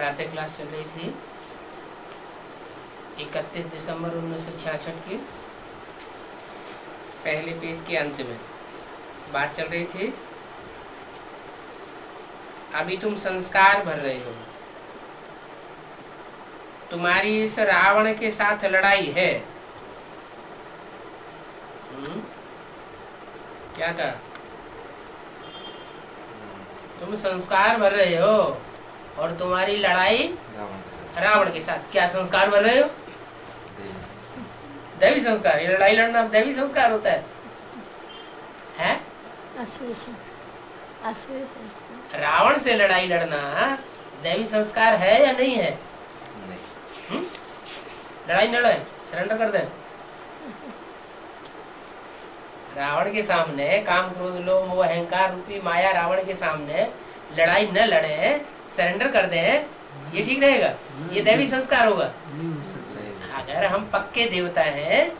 प्रातः क्लास चल रही थी 31 दिसंबर 1966 के पहले पेज के अंत में बात चल रही थी। अभी तुम संस्कार भर रहे हो, तुम्हारी इस रावण के साथ लड़ाई है। क्या कहा? तुम संस्कार भर रहे हो और तुम्हारी लड़ाई रावण के साथ। क्या संस्कार भर रहे हो? दैवी संस्कार। ये लड़ाई लड़ना दैवी संस्कार होता है? असुरी संस्कार। रावण से लड़ाई लड़ना दैवी संस्कार है या नहीं है? नहीं। लड़ाई न लड़े, सरेंडर कर दे। रावण के सामने काम क्रोध लोभ मोह अहंकार रूपी माया रावण के सामने लड़ाई न लड़े, सरेंडर कर दे, ये ठीक रहेगा? ये दैवी संस्कार होगा। अगर हम पक्के देवता हैं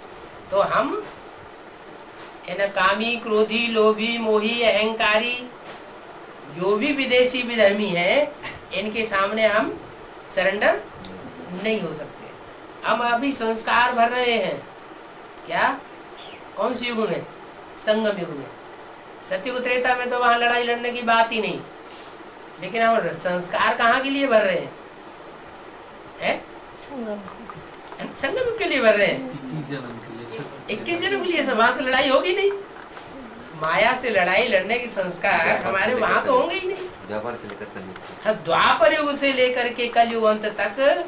तो हम इन कामी क्रोधी लोभी मोही अहंकारी जो भी विदेशी विधर्मी है, इनके सामने हम सरेंडर नहीं हो सकते। हम अभी संस्कार भर रहे हैं। क्या? कौन से युग में? संगम युग में। सतयुग त्रेता में तो वहां लड़ाई लड़ने की बात ही नहीं, लेकिन हम संस्कार कहाँ के लिए भर रहे हैं? संगम युग के लिए भर रहे हैं। 21 जन्म के लिए। सब वहां तो लड़ाई होगी नहीं। माया से लड़ाई लड़ने की संस्कार हमारे वहां तो होंगे ही नहीं। द्वापर से लेकर कलयुग। हाँ, द्वापर युग से लेकर के कलयुग अंत तक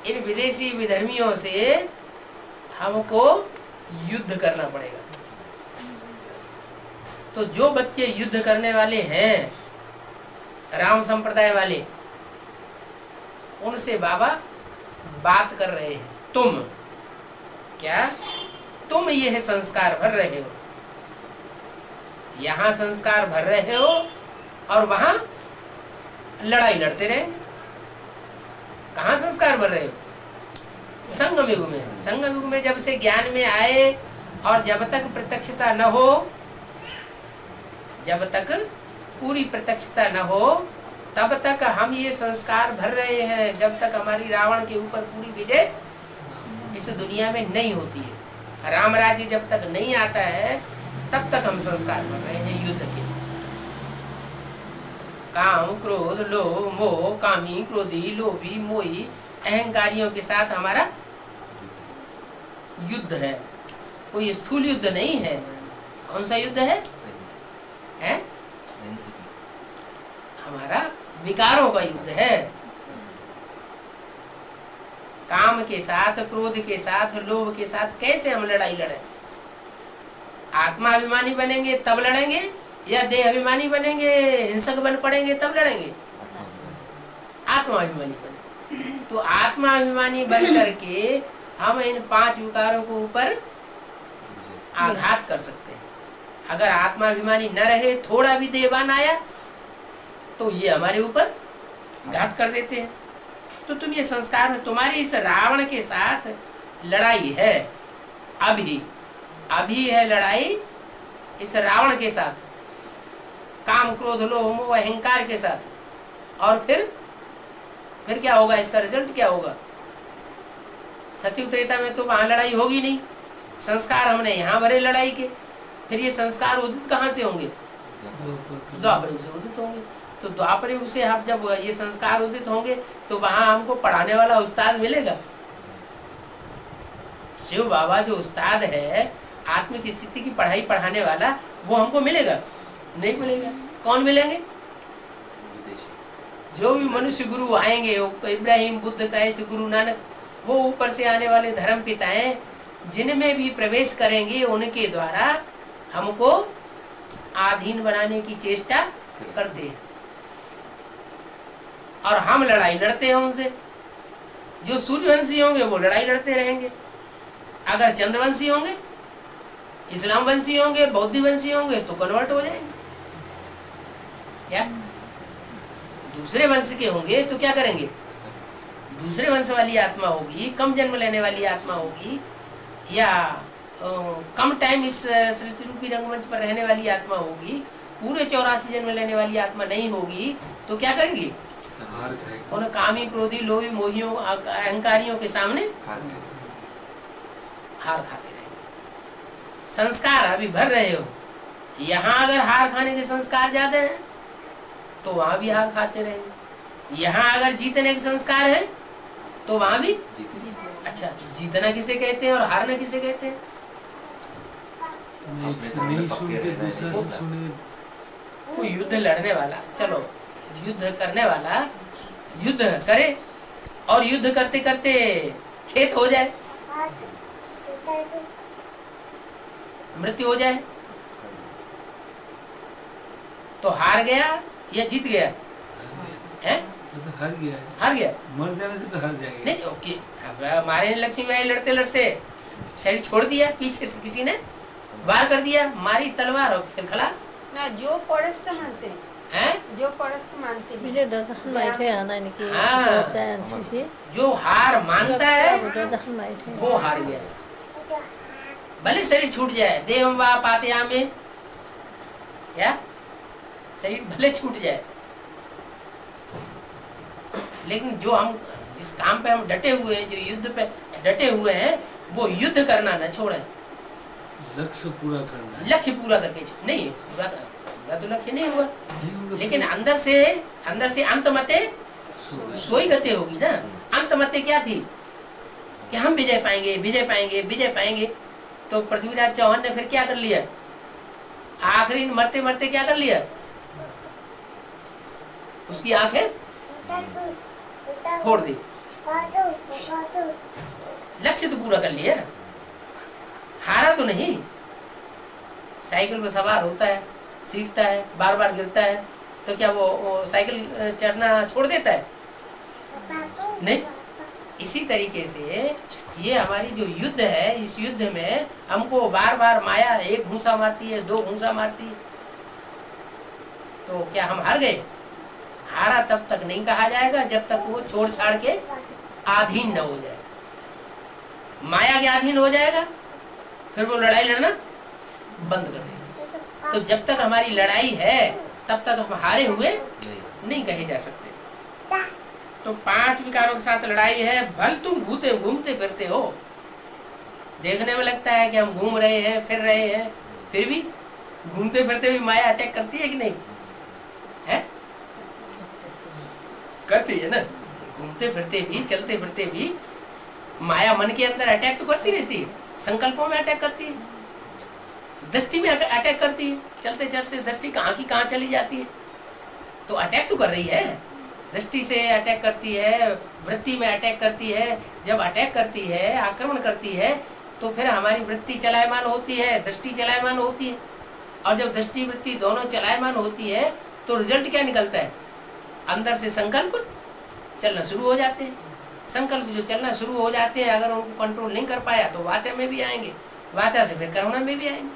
इन विदेशी विधर्मियों से हमको युद्ध करना पड़ेगा। तो जो बच्चे युद्ध करने वाले हैं, राम संप्रदाय वाले, उनसे बाबा बात कर रहे हैं। तुम क्या? तुम यह संस्कार भर रहे हो। यहां संस्कार भर रहे हो और वहां लड़ाई लड़ते रहे। कहां संस्कार भर रहे हो? संगम युग में। संगम युग में जब से ज्ञान में आए और जब तक प्रत्यक्षता न हो, जब तक पूरी प्रत्यक्षता न हो, तब तक हम ये संस्कार भर रहे हैं। जब तक हमारी रावण के ऊपर पूरी विजय इस दुनिया में नहीं होती है, राम राज्य जब तक नहीं आता है, तब तक हम संस्कार भर रहे हैं युद्ध के। काम क्रोध लोभ मोह, कामी क्रोधी लोभी मोही अहंकारियों के साथ हमारा युद्ध है। कोई स्थूल युद्ध नहीं है। कौन सा युद्ध है? हमारा विकारों का युद्ध है। काम के साथ, क्रोध के साथ, लोभ के साथ कैसे हम लड़ाई लड़े? आत्माभिमानी बनेंगे तब लड़ेंगे या देह अभिमानी बनेंगे, हिंसक बन पड़ेंगे तब लड़ेंगे? आत्माभिमानी बने। तो आत्माभिमानी बन करके हम इन 5 विकारों को ऊपर आघात कर सकते हैं। अगर आत्माभिमानी न रहे, थोड़ा भी देवान आया तो ये हमारे ऊपर घात कर देते हैं। तो तुम ये संस्कार में, तुम्हारी इस रावण के साथ लड़ाई है। अभी है लड़ाई इस रावण के साथ, काम क्रोध लोभ मोह अहंकार के साथ। और फिर क्या होगा? इसका रिजल्ट क्या होगा? सतयुग त्रेता में तो वहां लड़ाई होगी नहीं। संस्कार हमने यहाँ भरे लड़ाई के। फिर ये संस्कार उदित कहाँ से होंगे? द्वापर युग से उदित होंगे। तो द्वापर युग से हम जब ये संस्कार उदित होंगे तो वहां हमको पढ़ाने वाला उस्ताद मिलेगा। शिव बाबा जो उस्ताद है, आत्मिक स्थिति की पढ़ाई पढ़ाने वाला, वो हमको मिलेगा? नहीं मिलेगा। कौन मिलेंगे? जो भी मनुष्य गुरु आएंगे, इब्राहिम, बुद्ध, क्राइस्ट, गुरु नानक, वो ऊपर से आने वाले धर्म पिताएं जिनमें भी प्रवेश करेंगे, उनके द्वारा हमको आधीन बनाने की चेष्टा करते हैं और हम लड़ाई लड़ते हैं उनसे। जो सूर्यवंशी होंगे वो लड़ाई लड़ते रहेंगे। अगर चंद्रवंशी होंगे, इस्लाम वंशी होंगे, बौद्ध वंशी होंगे तो कन्वर्ट हो जाएंगे। क्या? दूसरे वंश के होंगे तो क्या करेंगे? दूसरे वंश वाली आत्मा होगी, कम जन्म लेने वाली आत्मा होगी, या कम टाइम इस सृष्टि रूपी रंगमंच पर रहने वाली आत्मा होगी, पूरे 84 जन्म लेने वाली आत्मा नहीं होगी, तो क्या करेंगी? उन कामी क्रोधी लोभी मोहियों अहंकारियों के सामने हार खाते रहे। संस्कार अभी भर रहे हो, यहाँ अगर हार खाने के संस्कार ज्यादा हैं तो वहां भी हार खाते रहेंगे। यहाँ अगर जीतने के संस्कार है तो वहां भी अच्छा, जीतना किसे कहते हैं और हारना किसे कहते हैं? वो युद्ध लड़ने वाला, चलो युद्ध करने वाला युद्ध करे और युद्ध करते करते खेत हो जाए, मृत्यु हो जाए, तो हार गया या जीत गया? है तो हार गया है। हार गया, मर जाने से तो हार जाएंगे। नहीं ओके। हमारे लक्ष्मी बाई लड़ते लड़ते शरीर छोड़ दिया, पीछे से किसी ने वार कर दिया, मारी तलवार और फिर खलास ना। जो पड़स्त मानते हैं, जो पड़स्त मानते हैं, जो हार मानता है वो हार गया। भले शरीर छूट जाए, देवम वा पातयामे, क्या शरीर भले छूट जाए, लेकिन जो हम जिस काम पे हम डटे हुए हैं, जो युद्ध पे डटे हुए हैं, वो युद्ध करना न छोड़े, लक्ष्य पूरा करना, लक्ष्य पूरा करके नहीं पूरा तो लक्ष्य नहीं हुआ, लेकिन अंदर से अंत मते सोई गति होगी ना। अंत मते क्या थी कि हम विजय पाएंगे, विजय पाएंगे, विजय पाएंगे। तो पृथ्वीराज चौहान ने फिर क्या कर लिया? आखिरी मरते मरते क्या कर लिया? उसकी आंखें फोड़ दी। लक्ष्य तो पूरा कर लिया, हारा तो नहीं। साइकिल पर सवार होता है, सीखता है, बार बार गिरता है, तो क्या वो साइकिल चढ़ना छोड़ देता है? नहीं। इसी तरीके से ये हमारी जो युद्ध है, इस युद्ध में हमको बार बार माया एक घूंसा मारती है, दो घूंसा मारती है, तो क्या हम हार गए? हारा तब तक नहीं कहा जाएगा जब तक वो छोड़ छाड़ के अधीन न हो जाए। माया के अधीन हो जाएगा फिर वो लड़ाई लड़ना बंद कर देगा। तो जब तक हमारी लड़ाई है तब तक हम हारे हुए नहीं कहे जा सकते। तो 5 विकारों के साथ लड़ाई है। भल तुम घूमते फिरते हो, देखने में लगता है कि हम घूम रहे हैं, फिर रहे हैं, फिर भी घूमते फिरते भी माया अटैक करती है कि नहीं? है करती है ना। घूमते फिरते भी, चलते फिरते भी माया मन के अंदर अटैक तो करती रहती है, संकल्पों में अटैक करती है, दृष्टि में अटैक करती है। चलते चलते दृष्टि कहाँ की कहाँ चली जाती है, तो अटैक तो कर रही है। दृष्टि से अटैक करती है, वृत्ति में अटैक करती है। जब अटैक करती है, आक्रमण करती है, तो फिर हमारी वृत्ति चलायमान होती है, दृष्टि चलायमान होती है। और जब दृष्टि वृत्ति दोनों चलायमान होती है तो रिजल्ट क्या निकलता है? अंदर से संकल्प चलना शुरू हो जाते हैं। संकल्प जो चलना शुरू हो जाते हैं, अगर उनको कंट्रोल नहीं कर पाया तो वाचा में भी आएंगे, वाचा से फिर कर्म में भी आएंगे,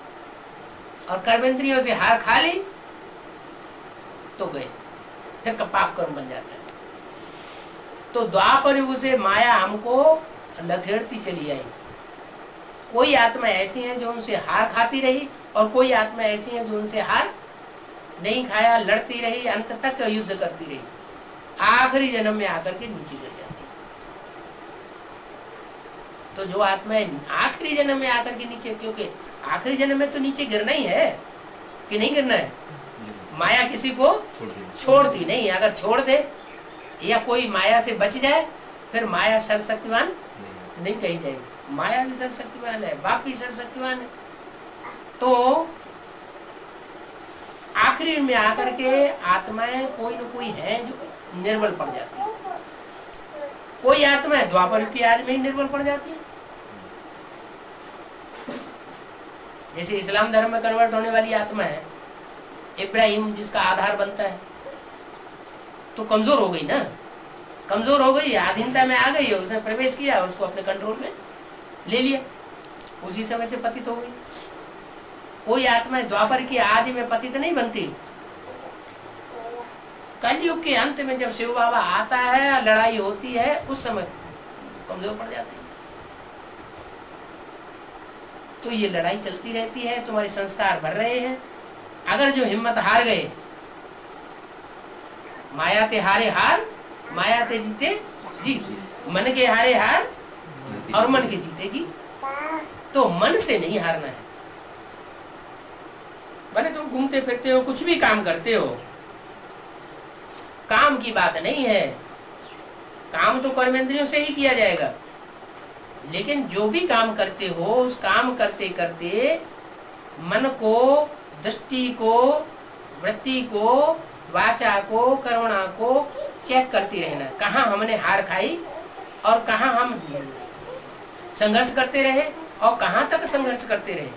और कर्मेंद्रियों से हार खा ली तो गए, फिर पाप कर्म बन जाता है। तो द्वापर युग से माया हमको लथेड़ती चली आई। कोई आत्मा ऐसी है जो उनसे हार खाती रही, और कोई आत्मा ऐसी है जो उनसे हार नहीं खाया, लड़ती रही, अंत तक युद्ध करती रही, आखिरी जन्म में आकर के नीचे गिर जाती। तो जो आत्मा आखिरी जन्म में आकर के नीचे, क्योंकि आखिरी जन्म में तो नीचे गिरना ही है कि नहीं गिरना है। माया किसी को छोड़ती नहीं। अगर छोड़ दे या कोई माया से बच जाए, फिर माया सर्वशक्तिवान नहीं कही जाएगी। माया भी सर्वशक्तिवान है, बाप भी सर्वशक्तिवान है। तो आखिरी में आकर के आत्माएं कोई न कोई है जो निर्बल पड़ जाती है। कोई आत्मा है द्वापर की आज में ही निर्बल पड़ जाती है। जैसे इस्लाम धर्म में कन्वर्ट होने वाली आत्मा है, इब्राहिम जिसका आधार बनता है, तो कमजोर हो गई ना, कमजोर हो गई, आधीनता में आ गई, उसने प्रवेश किया और उसको अपने कंट्रोल में ले लिया, उसी समय से पतित हो गई। कोई आत्मा द्वापर की आदि में पतित नहीं बनती। कलयुग के अंत में जब शिव बाबा आता है, लड़ाई होती है, उस समय कमजोर पड़ जाती है। तो ये लड़ाई चलती रहती है, तुम्हारे संस्कार बढ़ रहे हैं। अगर जो हिम्मत हार गए, माया ते हारे हार माया ते जीते जीत, मन के हारे हार और मन के जीते जीत। तो मन से नहीं हारना है। भले तुम घूमते फिरते हो, कुछ भी काम करते हो, काम की बात नहीं है, काम तो कर्मेंद्रियों से ही किया जाएगा, लेकिन जो भी काम करते हो उस काम करते करते मन को, दृष्टि को, वृत्ति को, वाचा को, कर्मणा को चेक करती रहना, कहाँ हमने हार खाई और कहाँ हम संघर्ष करते रहे और कहाँ तक संघर्ष करते रहे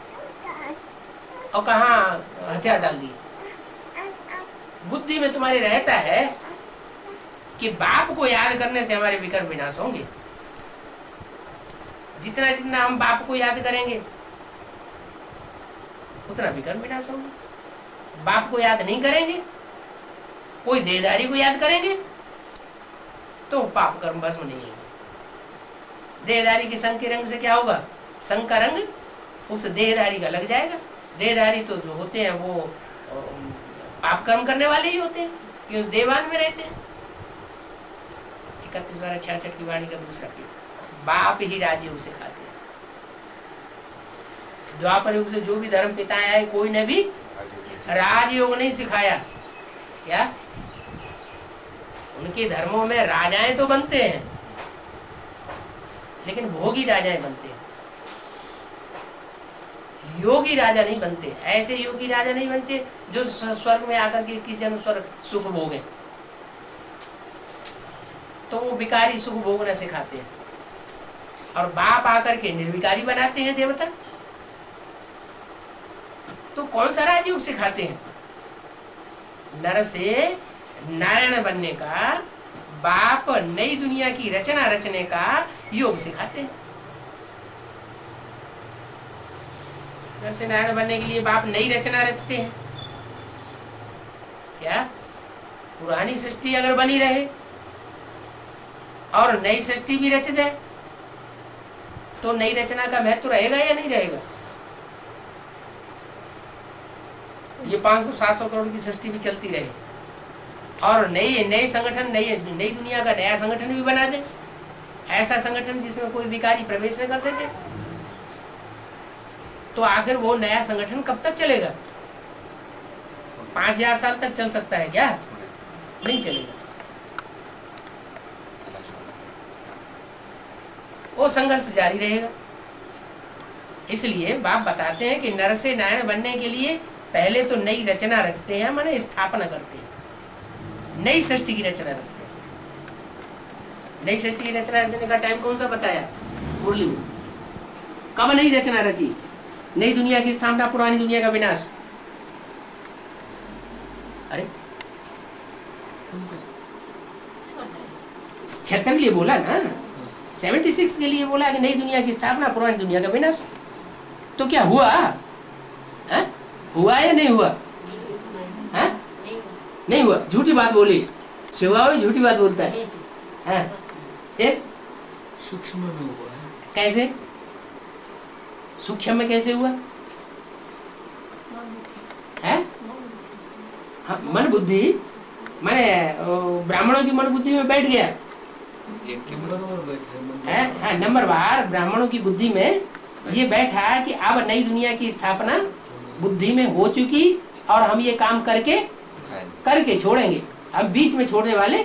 और कहाँ हथियार डाल दिए। बुद्धि में तुम्हारे रहता है कि बाप को याद करने से हमारे विकर्म विनाश होंगे। जितना जितना हम बाप को याद करेंगे उतना विकर्म विनाश होंगे। बाप को याद नहीं करेंगे, कोई देहधारी को याद करेंगे तो पाप कर्म भस्म नहीं होंगे। देहधारी के संग के रंग से क्या होगा? संग का रंग उस देहधारी का लग जाएगा। देहधारी तो जो होते हैं वो पाप कर्म करने वाले ही होते हैं, क्योंकि देवान में रहते हैं। 31-66 की वाणी का दूसरा पेड़, बाप ही राजयोग सिखाते हैं। द्वापर युग से जो भी धर्म पिताएं आए, कोई ने भी राजयोग नहीं सिखाया। क्या उनके धर्मों में राजाएं तो बनते हैं, लेकिन भोगी राजाएं बनते हैं, योगी राजा नहीं बनते। ऐसे योगी राजा नहीं बनते जो स्वर्ग में आकर के किसी अनुस्वर सुख भोगे, तो वो विकारी सुख भोगना सिखाते हैं। और बाप आकर के निर्विकारी बनाते हैं देवता। तो कौन सा राजयोग सिखाते हैं? नर से नारायण बनने का, बाप नई दुनिया की रचना रचने का योग सिखाते हैं। नर से नारायण बनने के लिए बाप नई रचना रचते हैं। क्या पुरानी सृष्टि अगर बनी रहे और नई सृष्टि भी रच दे तो नई रचना का महत्व रहेगा या नहीं रहेगा? ये 500-700 करोड़ की सृष्टि भी चलती रहे और नए संगठन, नई दुनिया का नया संगठन भी बना दे, ऐसा संगठन जिसमें कोई विकारी प्रवेश न कर सके, तो आखिर वो नया संगठन कब तक चलेगा? 5000 साल तक चल सकता है क्या? नहीं चलेगा। वो संघर्ष जारी रहेगा। इसलिए बाप बताते हैं कि नर से नारायण बनने के लिए पहले तो नई रचना रचते हैं, माने स्थापना करते हैं, नई सृष्टि की रचना रचते हैं। नई सृष्टि की रचना रचने का टाइम कौन सा बताया मुरली में? कब नई रचना रची? नई दुनिया की स्थापना, पुरानी दुनिया का विनाश। अरे 76 के लिए बोला ना, 76 के लिए बोला कि नई दुनिया की स्थापना, पुरानी दुनिया का विनाश। तो क्या हुआ? है? हुआ या नहीं हुआ? है? नहीं हुआ। झूठी बात बोली, शिवा भी झूठी बात बोलता है। फिर सूक्ष्म में हुआ है। कैसे? सूक्ष्म में कैसे हुआ? है? हाँ, मन बुद्धि माने ब्राह्मणों की मन बुद्धि में बैठ गया है, नंबरवार ब्राह्मणों की बुद्धि में ये बैठा है कि अब नई दुनिया की स्थापना बुद्धि में हो चुकी और हम ये काम करके छोड़ेंगे, हम बीच में छोड़ने वाले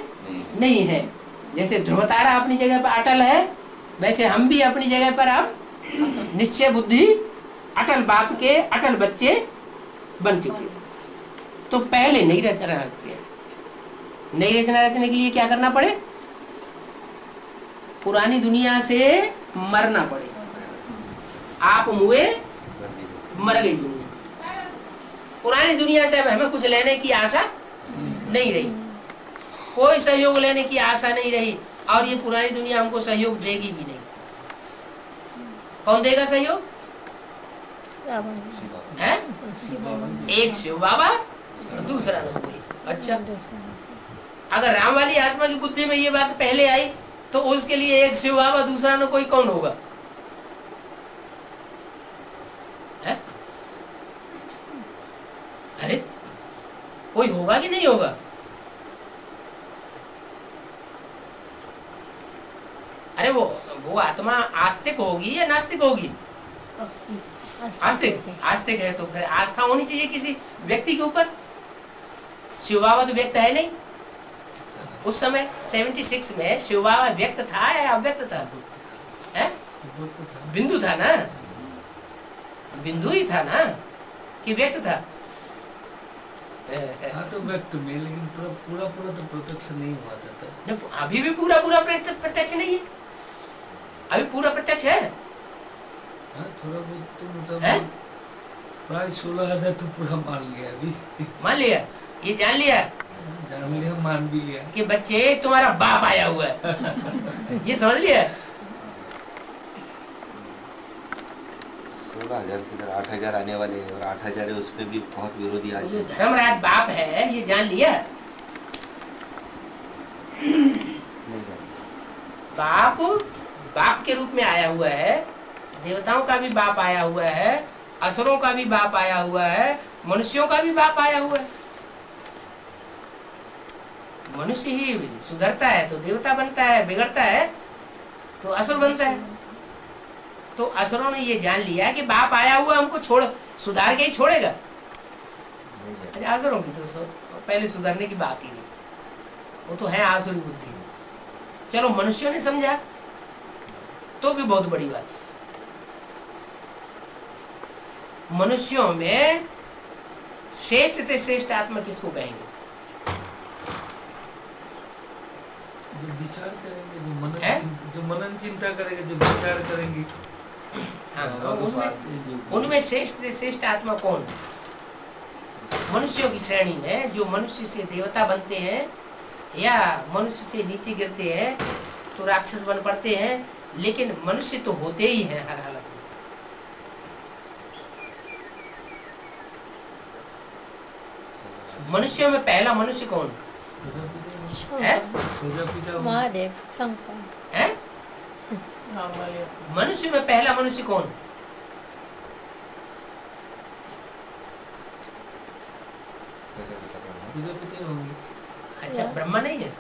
नहीं है। जैसे ध्रुवतारा अपनी जगह पर अटल है, वैसे हम भी अपनी जगह पर अब निश्चय बुद्धि, अटल बाप के अटल बच्चे बन चुके। तो पहले नई रचना रचते हैं। नई रचना रचने के लिए क्या करना पड़े? पुरानी दुनिया से मरना पड़े। आप मुए मर गई दुनिया। पुरानी दुनिया से अब हमें कुछ लेने की आशा नहीं रही, कोई सहयोग लेने की आशा नहीं रही, और ये पुरानी दुनिया हमको सहयोग देगी भी नहीं। कौन देगा सहयोग? है? एक शिव बाबा, दूसरा कोई। अच्छा, अगर राम वाली आत्मा की बुद्धि में ये बात पहले आई तो उसके लिए एक शिव बाबा, दूसरा न कोई कौन होगा? है? अरे कोई होगा कि नहीं होगा? अरे वो आत्मा आस्तिक होगी या नास्तिक होगी? आस्तिक। आस्तिक है तो फिर आस्था होनी चाहिए किसी व्यक्ति के ऊपर। शिव बाबा तो व्यक्त है नहीं उस समय 76 में। शिव बाबा व्यक्त था या अव्यक्त था? है बिंदु था ना, बिंदु ही था ना कि व्यक्त था? हाँ तो व्यक्त में, लेकिन पूरा तो प्रत्यक्ष नहीं हुआ था। अभी भी पूरा प्रत्यक्ष नहीं है, अभी पूरा प्रत्यक्ष है। हाँ थोड़ा बहुत तो मतलब प्राय 16,000 तो पूरा मान लिया अभी। मान लिया, ये जान लिया, मान भी लिया कि बच्चे तुम्हारा बाप आया हुआ है। ये समझ लिया। 16,000 की तरह 8,000 आने वाले हैं, और 8,000 है उसपे भी बहुत विरोधी आ जाए। धर्मराज बाप है, ये जान लिया। बाप के रूप में आया हुआ है, देवताओं का भी बाप आया हुआ है, असुरों का भी बाप आया हुआ है, मनुष्यों का भी बाप आया हुआ है। मनुष्य ही सुधरता है तो देवता बनता है, बिगड़ता है तो असुर बनता है। तो असुरों ने ये जान लिया कि बाप आया हुआ हमको छोड़ सुधार के ही छोड़ेगा। अच्छा, असुरों की तो पहले सुधरने की बात ही नहीं, वो तो है आसुरी बुद्धि। चलो मनुष्यों ने समझा तो भी बहुत बड़ी बात। मनुष्यों में श्रेष्ठ से श्रेष्ठ आत्मा किसको कहेंगे? जो विचार करेंगे, जो मनन चिंता करेंगे, जो विचार करेंगे, उनमें श्रेष्ठ से श्रेष्ठ आत्मा कौन? मनुष्यों की श्रेणी में जो मनुष्य से देवता बनते हैं या मनुष्य से नीचे गिरते हैं तो राक्षस बन पड़ते हैं, लेकिन मनुष्य तो होते ही हैं हर हालत में। मनुष्यों में पहला मनुष्य कौन है? महादेव शंकर है? मनुष्य में पहला मनुष्य कौन? अच्छा, ब्रह्मा नहीं है?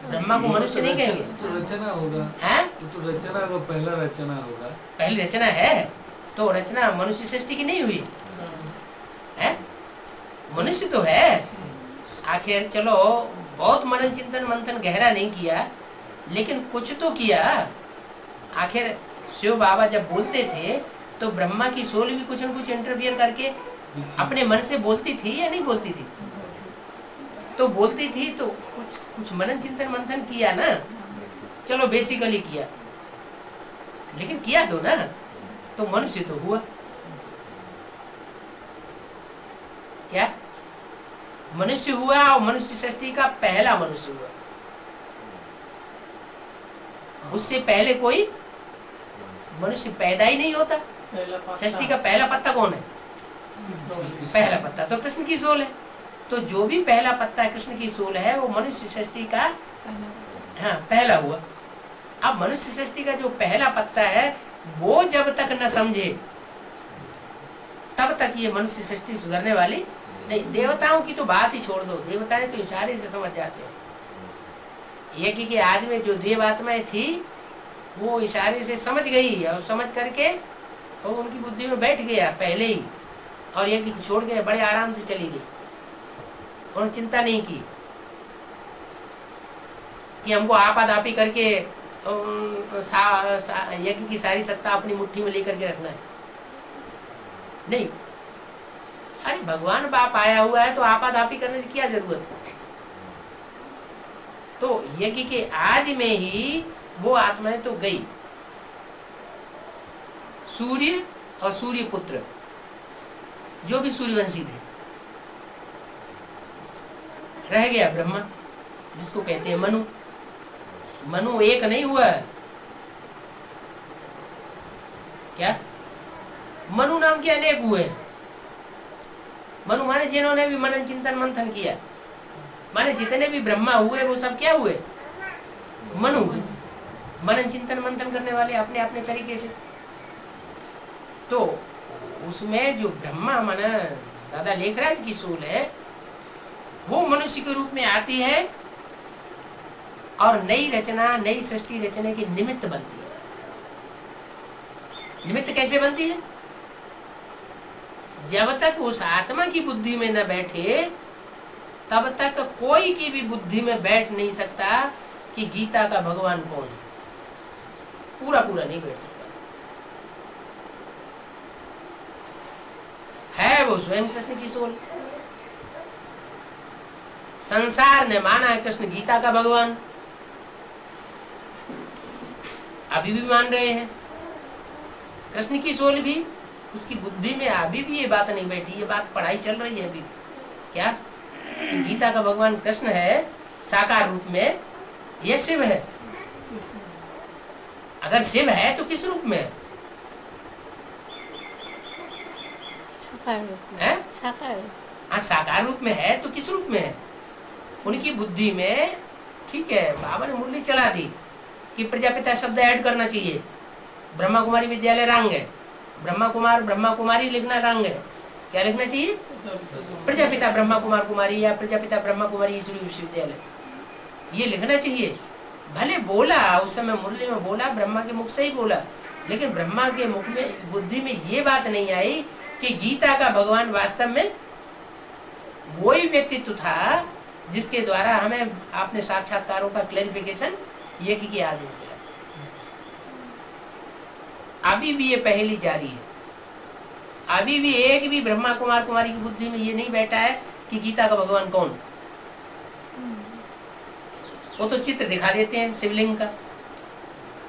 ब्रह्मा को मनुष्य नहीं कहेंगे? तो रचना होगा। है? तो रचना होगा, पहला रचना होगा। पहली रचना है तो रचना मनुष्य सृष्टि की नहीं हुई है? मनुष्य तो है। आखिर चलो बहुत मनन चिंतन मंथन गहरा नहीं किया, लेकिन कुछ तो किया। आखिर शिव बाबा जब बोलते थे तो ब्रह्मा की सोल भी कुछ न कुछ इंटरफियर करके अपने मन से बोलती थी या नहीं बोलती थी? तो बोलती थी तो कुछ मनन चिंतन मंथन किया ना। चलो बेसिकली किया, लेकिन किया तो ना, तो मनुष्य तो हुआ। क्या मनुष्य हुआ? और मनुष्य सृष्टि का पहला मनुष्य हुआ। उससे पहले कोई मनुष्य पैदा ही नहीं होता। सृष्टि का पहला पत्ता कौन है? पहला पत्ता तो कृष्ण की सोल है। तो जो भी पहला पत्ता है कृष्ण की सोल है, वो मनुष्य सृष्टि का पहला हुआ। अब मनुष्य सृष्टि का जो पहला पत्ता है वो जब तक न समझे तब तक ये मनुष्य सृष्टि सुधरने वाली नहीं। देवताओं की तो बात ही छोड़ दो, देवताएं तो इशारे से समझ जाते हैं। यज्ञ के आदि में जो देव आत्माएं थी वो इशारे से समझ गई, और समझ करके तो उनकी बुद्धि में बैठ गया पहले ही, और यज्ञ छोड़ के बड़े आराम से चली गई। उन्होंने चिंता नहीं की कि हमको आपाधापी करके यज्ञ की सारी सत्ता अपनी मुट्ठी में लेकर के रखना है। नहीं, अरे भगवान बाप आया हुआ है तो आपाधापी करने से क्या जरूरत है? तो यज्ञ के आदि में ही वो आत्माएं तो गई। सूर्य और सूर्य पुत्र जो भी सूर्यवंशी थे, रह गया ब्रह्मा जिसको कहते हैं मनु। मनु एक नहीं हुआ। क्या मनु नाम के अनेक हुए। मनु माने जिन्होंने भी मनन चिंतन मंथन किया, माने जितने भी ब्रह्मा हुए वो सब क्या हुए? मनु हुए। मनन चिंतन मंथन करने वाले अपने अपने तरीके से। तो उसमें जो ब्रह्मा माना दादा लेखराज की सोल है वो मनुष्य के रूप में आती है, और नई रचना, नई सृष्टि रचने की निमित्त बनती है। निमित्त कैसे बनती है? जब तक उस आत्मा की बुद्धि में न बैठे तब तक कोई की भी बुद्धि में बैठ नहीं सकता कि गीता का भगवान कौन है। पूरा पूरा नहीं बैठ सकता है। वो स्वयं कृष्ण की सोल। संसार ने माना है कृष्ण गीता का भगवान, अभी भी मान रहे हैं। कृष्ण की सोल भी, उसकी बुद्धि में अभी भी ये बात नहीं बैठी। ये बात पढ़ाई चल रही है अभी भी। क्या कि गीता का भगवान कृष्ण है साकार रूप में, यह शिव है। अगर शिव है तो किस रूप में है? साकार रूप में है तो किस रूप में है? उनकी बुद्धि में, ठीक है, बाबा ने मुरली चला दी कि प्रजापिता शब्द ऐड करना चाहिए। ब्रह्मा कुमारी विद्यालय रंग है, ब्रह्मा कुमार ब्रह्मा कुमारी लिखना रंग है। क्या लिखना चाहिए? प्रजापिता ब्रह्मा कुमार कुमारी या प्रजापिता ब्रह्मा कुमारी ईश्वरी विश्वविद्यालय, ये लिखना चाहिए। भले बोला उस समय मुरली में बोला, ब्रह्मा के मुख से ही बोला, लेकिन ब्रह्मा के मुख में, बुद्धि में ये बात नहीं आई कि गीता का भगवान वास्तव में वही व्यक्तित्व था जिसके द्वारा हमें अपने साक्षात्कारों का क्लैरिफिकेशन ये कि याद हो गया। अभी भी ये पहेली जारी है। अभी भी एक भी ब्रह्मा कुमार कुमारी की बुद्धि में ये नहीं बैठा है कि गीता का भगवान कौन। वो तो चित्र दिखा देते हैं शिवलिंग का,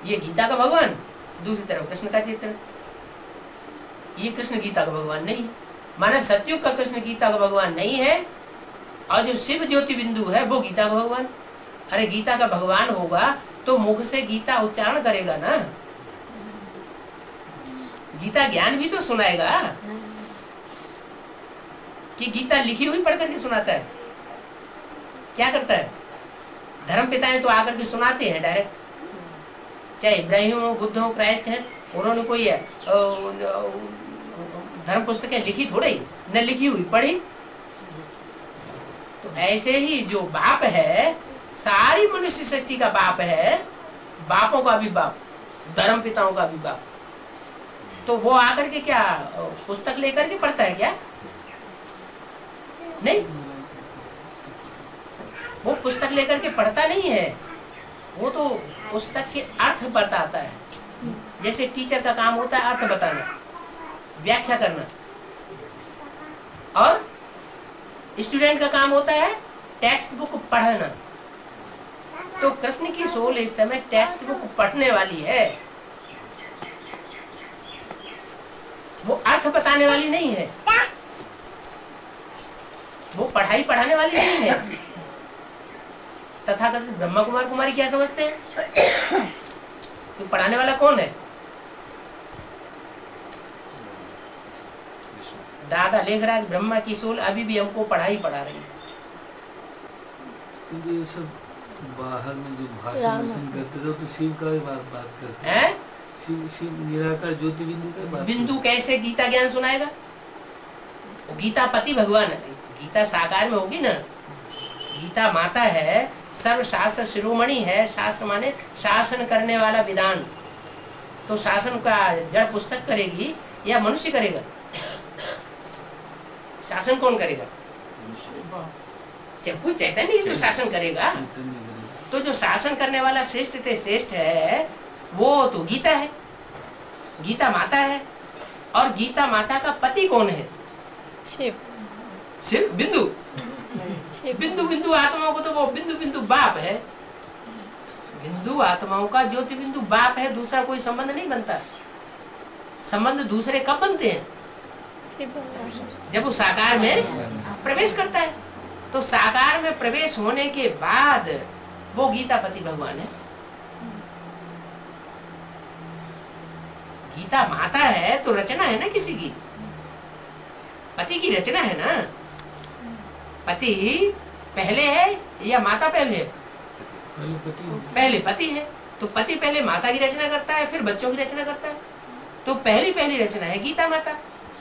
ये गीता का भगवान, दूसरी तरफ कृष्ण का चित्र। ये कृष्ण गीता का भगवान नहीं है। मानव सतयुग का कृष्ण गीता का भगवान नहीं है, और जो शिव ज्योति बिंदु है वो गीता का भगवान। अरे गीता का भगवान होगा तो मुख से गीता उच्चारण करेगा ना, गीता ज्ञान भी तो सुनाएगा। कि गीता लिखी हुई पढ़ करके सुनाता है? क्या करता है? धर्म पिताएं तो आकर के सुनाते हैं डायरेक्ट, चाहे इब्राहिम हो, बुद्ध हो, क्राइस्ट है, उन्होंने कोई धर्म पुस्तकें लिखी थोड़ी, न लिखी हुई पढ़ी। तो ऐसे ही जो बाप है, सारी मनुष्य सृष्टि का बाप है, बापों का भी बाप, धर्म पिताओं का भी बाप, तो वो आकर के क्या पुस्तक लेकर के पढ़ता है क्या? नहीं, वो पुस्तक लेकर के पढ़ता नहीं है, वो तो पुस्तक के अर्थ बताता है। जैसे टीचर का काम होता है अर्थ बताना, व्याख्या करना, और स्टूडेंट का काम होता है टेक्स्ट बुक पढ़ना। तो कृष्ण की सोल इस समय टेक्स्ट बुक पढ़ने वाली है, वो अर्थ बताने वाली नहीं है, वो पढ़ाई पढ़ाने वाली नहीं है। तथाकथित ब्रह्मा कुमार कुमारी क्या समझते हैं कि पढ़ाने वाला कौन है? दादा लेखराज ब्रह्मा की सोल अभी भी हमको पढ़ाई पढ़ा रही है। ये सब बाहर में जो भाषण करते थे तो शिव का भी बात करते हैं। शिव निराकार ज्योति बिंदु का बात। बिंदु कैसे गीता ज्ञान सुनाएगा? वो गीता पति भगवान है, गीता साकार में होगी ना। गीता माता है, सर्व शास्त्र शिरोमणि है। शास्त्र माने शासन करने वाला विधान। तो शासन का जड़ पुस्तक करेगी या मनुष्य करेगा? शासन कौन करेगा? जब कोई चैतन्य ही तो शासन करेगा। तो जो शासन करने वाला श्रेष्ठ से श्रेष्ठ है वो तो गीता है, गीता माता है। और गीता माता का पति कौन है? शिव। शिव बिंदु। बिंदु बिंदु आत्माओं को तो वो बिंदु बिंदु बाप है। बिंदु आत्माओं का ज्योति बिंदु बाप है, दूसरा कोई संबंध नहीं बनता। संबंध दूसरे कब बनते हैं? जब वो साकार में प्रवेश करता है। तो साकार में प्रवेश होने के बाद वो गीता पति भगवान है। गीता माता है तो रचना है ना किसी की, पति की रचना है ना। पति पहले है या माता पहले है? पहले पति है। तो पति पहले माता की रचना करता है, फिर बच्चों की रचना करता है। तो पहली रचना है गीता माता।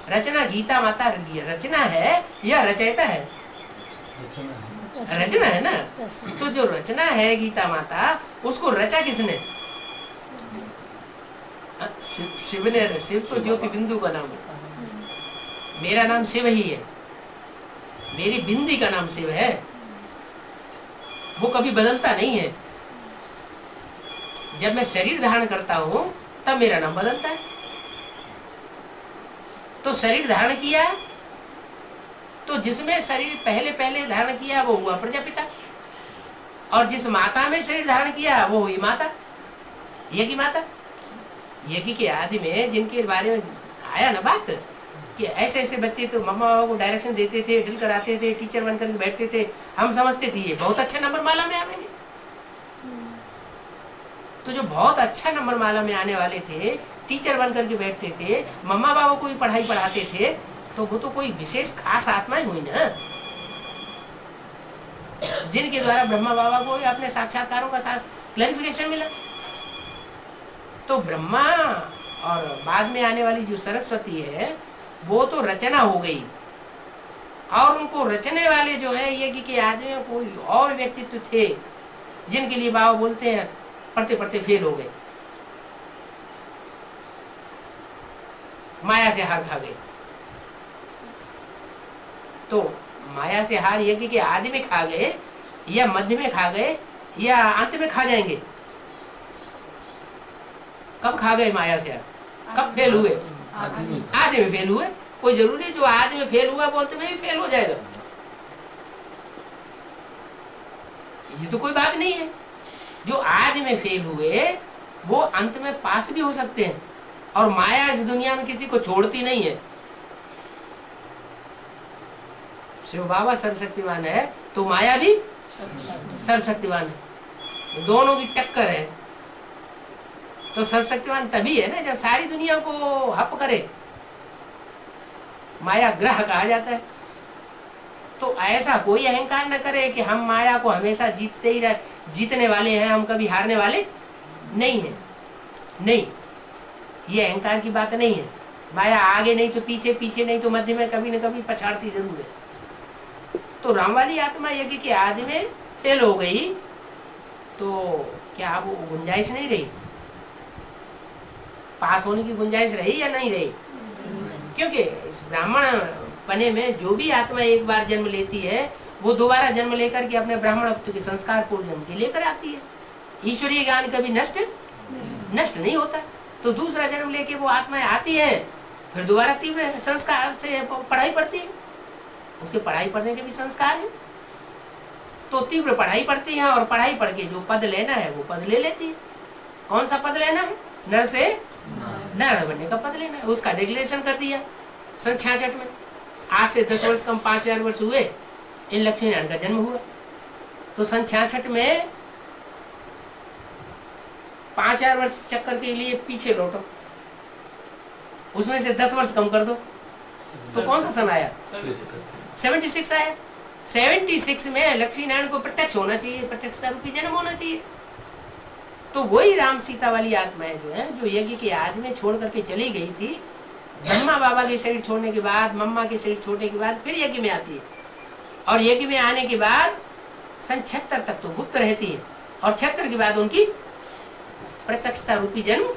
रचना गीता माता रचना है या रचयिता है? रचना है ना। तो जो रचना है गीता माता, उसको रचा किसने? शिव ने। शिव तो ज्योति बिंदु का नाम है। मेरा नाम शिव ही है, मेरी बिंदी का नाम शिव है, वो कभी बदलता नहीं है। जब मैं शरीर धारण करता हूं तब मेरा नाम बदलता है। तो शरीर धारण किया, तो जिसमें शरीर पहले पहले धारण किया वो हुआ प्रजापिता, और जिस माता में शरीर धारण किया वो हुई माता, यज्ञ माता। यज्ञ के आदि में जिनके बारे में आया ना बात कि ऐसे ऐसे बच्चे तो मम्मा बाबा को डायरेक्शन देते थे, ड्रिल कराते थे, टीचर बनकर के बैठते थे, हम समझते थे ये बहुत अच्छा नंबर माला में आएंगे। तो जो बहुत अच्छा नंबर माला में आने वाले थे, टीचर बनकर के बैठते थे, मम्मा बाबा को भी पढ़ाई पढ़ाते थे, तो वो तो कोई विशेष खास आत्माएं हुई ना, जिनके द्वारा ब्रह्मा बाबा को अपने साक्षात्कारों का क्लैरिफिकेशन मिला। तो ब्रह्मा और बाद में आने वाली जो सरस्वती है वो तो रचना हो गई, और उनको रचने वाले जो है यज्ञ के आदमी में कोई और व्यक्तित्व थे जिनके लिए बाबा बोलते हैं पढ़ते पढ़ते फेल हो गए, माया से हार खा गए। तो माया से हार यज्ञ के आदि में खा गए, या मध्य में खा गए, या अंत में खा जाएंगे? कब खा गए माया से हार? कब फेल हुए? आदि में फेल हुए। कोई जरूरी है जो आदि में फेल हुआ बोलते में भी फेल हो जाएगा? ये तो कोई बात नहीं है। जो आदि में फेल हुए वो अंत में पास भी हो सकते हैं, और माया इस दुनिया में किसी को छोड़ती नहीं है। शिव बाबा सर्वशक्तिमान है तो माया भी सर्वशक्तिमान है, दोनों की टक्कर है। तो सर्वशक्तिमान तभी है ना जब सारी दुनिया को हप करे, माया ग्रह कहा जाता है। तो ऐसा कोई अहंकार न करे कि हम माया को हमेशा जीतते ही रहे, जीतने वाले हैं, हम कभी हारने वाले नहीं है। नहीं, ये अहंकार की बात नहीं है। माया आगे नहीं तो पीछे, पीछे नहीं तो मध्य में कभी न कभी पछाड़ती जरूर है। तो राम वाली आत्मा यज्ञ के आदि में फेल हो गई, तो क्या वो गुंजाइश नहीं रही? पास होने की गुंजाइश रही या नहीं रही? क्योंकि इस ब्राह्मण पने में जो भी आत्मा एक बार जन्म लेती है वो दोबारा जन्म लेकर के अपने ब्राह्मण के संस्कार पूर्व जन्म के लेकर आती है। ईश्वरीय ज्ञान कभी नष्ट नहीं होता। तो दूसरा जन्म लेके वो आत्माएं आती है, फिर दोबारा तीव्र संस्कार से पढ़ाई पढ़ती है। उसके पढ़ाई पढ़ने के भी संस्कार है, तो तीव्र पढ़ाई पढ़ती है, और पढ़ाई पढ़ के जो पद लेना है वो पद ले लेती है। कौन सा पद लेना है? नर से नारायण बनने का पद लेना है। उसका डिक्लेरेशन कर दिया सन 66 में। आज से 10 वर्ष कम 5000 वर्ष हुए इन लक्ष्मी नारायण का जन्म हुआ। तो सन 66 में 5000 वर्ष चक्कर के लिए पीछे लौटो, उसमें से 10 वर्ष कम कर दो, तो कौन सा सन आया? 76 आया। 76 में लक्ष्मी नारायण को प्रत्यक्ष होना चाहिए, प्रत्यक्षता रूपी जन्म होना चाहिए। तो वही राम सीता वाली आत्माएं जो है, जो यज्ञ के आदि में छोड़ करके चली गई थी, ब्रह्मा बाबा के शरीर छोड़ने के बाद, मम्मा के शरीर छोड़ने के बाद फिर यज्ञ में आती है, और यज्ञ में आने के बाद सन 76 तक तो गुप्त रहती है, और 76 के बाद उनकी प्रत्यक्षता रूपी जन्म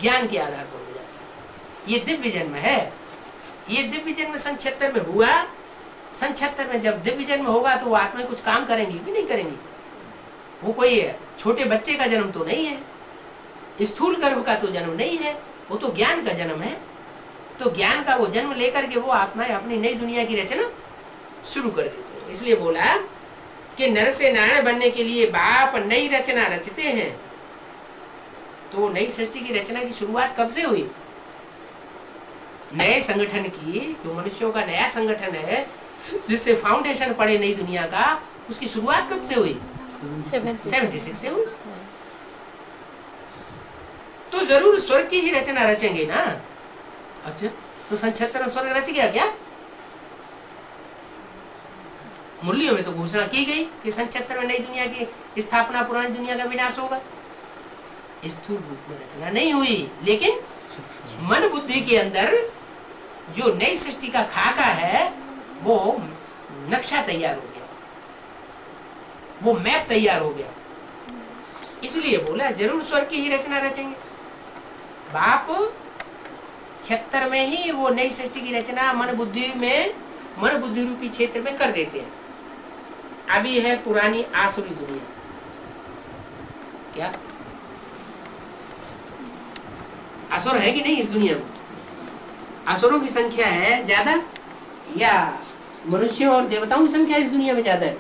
ज्ञान के आधार पर हो जाता है। ये दिव्य जन्म है। ये दिव्य जन्म सन 76 में हुआ। सन 76 में जब दिव्य जन्म होगा तो वो आत्माएं कुछ काम करेंगी कि नहीं करेंगी? वो कोई छोटे बच्चे का जन्म तो नहीं है, स्थूल गर्भ का तो जन्म नहीं है, वो तो ज्ञान का जन्म है। तो ज्ञान का वो जन्म लेकर के वो आत्माएं अपनी नई दुनिया की रचना शुरू कर देते हैं। इसलिए बोला कि नर से नारायण बनने के लिए बाप नई रचना रचते हैं। तो नई सृष्टि की रचना की शुरुआत कब से हुई? नए संगठन की, जो मनुष्यों का नया संगठन है जिससे फाउंडेशन पड़े नई दुनिया का, उसकी शुरुआत कब से हुई? 76 से हुई। तो जरूर स्वर्ग की ही रचना रचेंगे ना। अच्छा, तो सन 76 स्वर्ग रच गया क्या? मुरलियों में तो घोषणा की गई कि सन 76 में नई दुनिया की स्थापना, पुरानी दुनिया का विनाश होगा। स्थूल रूप में रचना नहीं हुई, लेकिन मन बुद्धि के अंदर जो नई सृष्टि का खाका है वो नक्शा तैयार हो गया। वो मैप तैयार हो गया। इसलिए बोला जरूर स्वर्ग की ही रचना रचेंगे। बाप 76 में ही वो नई सृष्टि की रचना मन बुद्धि रूपी क्षेत्र में कर देते हैं। अभी है पुरानी आसुरी दुनिया। क्या असुर है कि नहीं इस दुनिया में? असुरों की संख्या है ज्यादा या मनुष्यों और देवताओं की संख्या इस दुनिया में ज्यादा है?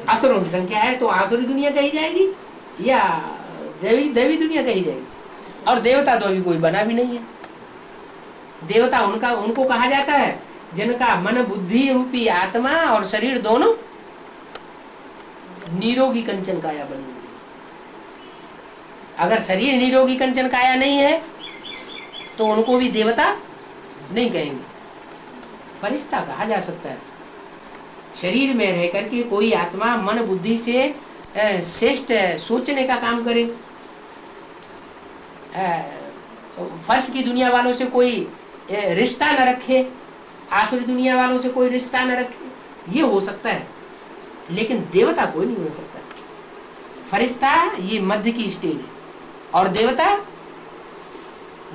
असुरों की संख्या है तो आसुरी दुनिया कही जाएगी या देवी दुनिया कही जाएगी। और देवता तो अभी कोई बना भी नहीं है। देवता उनको कहा जाता है जिनका मन बुद्धि रूपी आत्मा और शरीर दोनों निरोगी कंचन काया बनी हुई। अगर शरीर निरोगी कंचन काया नहीं है तो उनको भी देवता नहीं कहेंगे, फरिश्ता कहा जा सकता है। शरीर में रह करके कोई आत्मा मन बुद्धि से श्रेष्ठ सोचने का काम करे, फर्श की दुनिया वालों से कोई रिश्ता न रखे, आसुरी दुनिया वालों से कोई रिश्ता न रखे, ये हो सकता है। लेकिन देवता कोई नहीं बन सकता। फरिश्ता ये मध्य की स्टेज है और देवता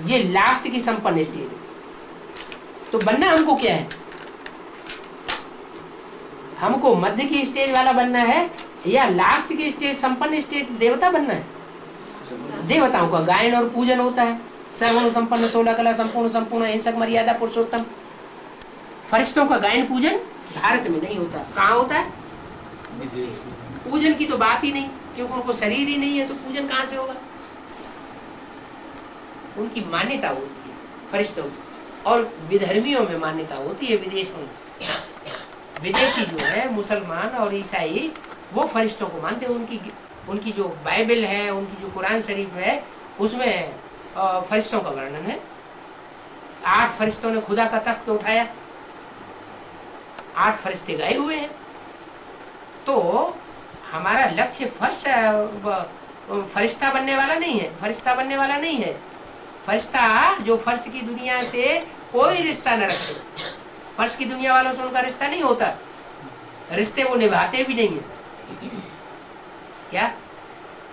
ये लास्ट की संपन्न स्टेज है। तो बनना हमको क्या है? हमको मध्य की स्टेज वाला बनना है या लास्ट की स्टेज संपन्न स्टेज देवता बनना है? देवताओं का गायन और पूजन होता है, सर्वण संपन्न 16 कला संपूर्ण अहिंसक मर्यादा पुरुषोत्तम। फरिश्तों का गायन पूजन भारत में नहीं होता। कहाँ होता है? पूजन की तो बात ही नहीं, क्योंकि उनको शरीर ही नहीं है तो पूजन कहाँ से होगा? उनकी मान्यता होती है फरिश्तों की, और विधर्मियों में मान्यता होती है विदेश में। विदेशी जो है मुसलमान और ईसाई वो फरिश्तों को मानते हैं। उनकी जो बाइबल है, उनकी जो कुरान शरीफ है, उसमें फरिश्तों का वर्णन है। 8 फरिश्तों ने खुदा का तख्त उठाया, 8 फरिश्ते गए हुए हैं। तो हमारा लक्ष्य फरिश्ता बनने वाला नहीं है, फरिश्ता बनने वाला नहीं है। फरिश्ता जो फर्श की दुनिया से कोई रिश्ता न रखते, फर्श की दुनिया वालों से उनका रिश्ता नहीं होता, रिश्ते वो निभाते भी नहीं है। क्या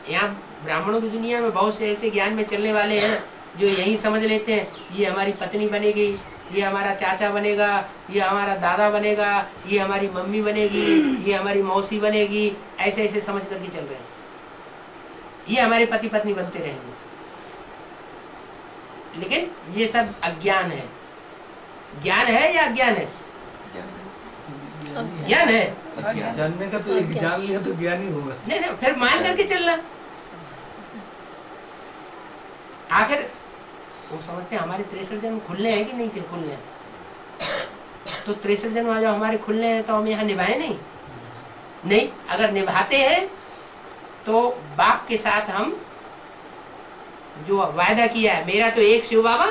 यहाँ ब्राह्मणों की दुनिया में बहुत से ऐसे ज्ञान में चलने वाले हैं जो यही समझ लेते हैं ये हमारी पत्नी बनेगी, ये हमारा चाचा बनेगा, ये हमारा दादा बनेगा, ये हमारी मम्मी बनेगी, ये हमारी मौसी बनेगी, ऐसे ऐसे समझ करके चल रहे हैं। ये हमारे पति पत्नी बनते रहेंगे। लेकिन ये सब अज्ञान है। ज्ञान है या अज्ञान है? ज्ञान है। जानने का तो एक जान लिया तो ज्ञान ही होगा। नहीं नहीं, फिर मान करके चलना। आखिर वो समझते हैं हमारे 63 जन्म खुलने हैं कि नहीं खुलने हैं। तो 63 जन्म जब हमारे खुलने हैं तो हम यहाँ निभाए नहीं। अगर निभाते हैं तो बाप के साथ हम जो वायदा किया है, मेरा तो एक शिव बाबा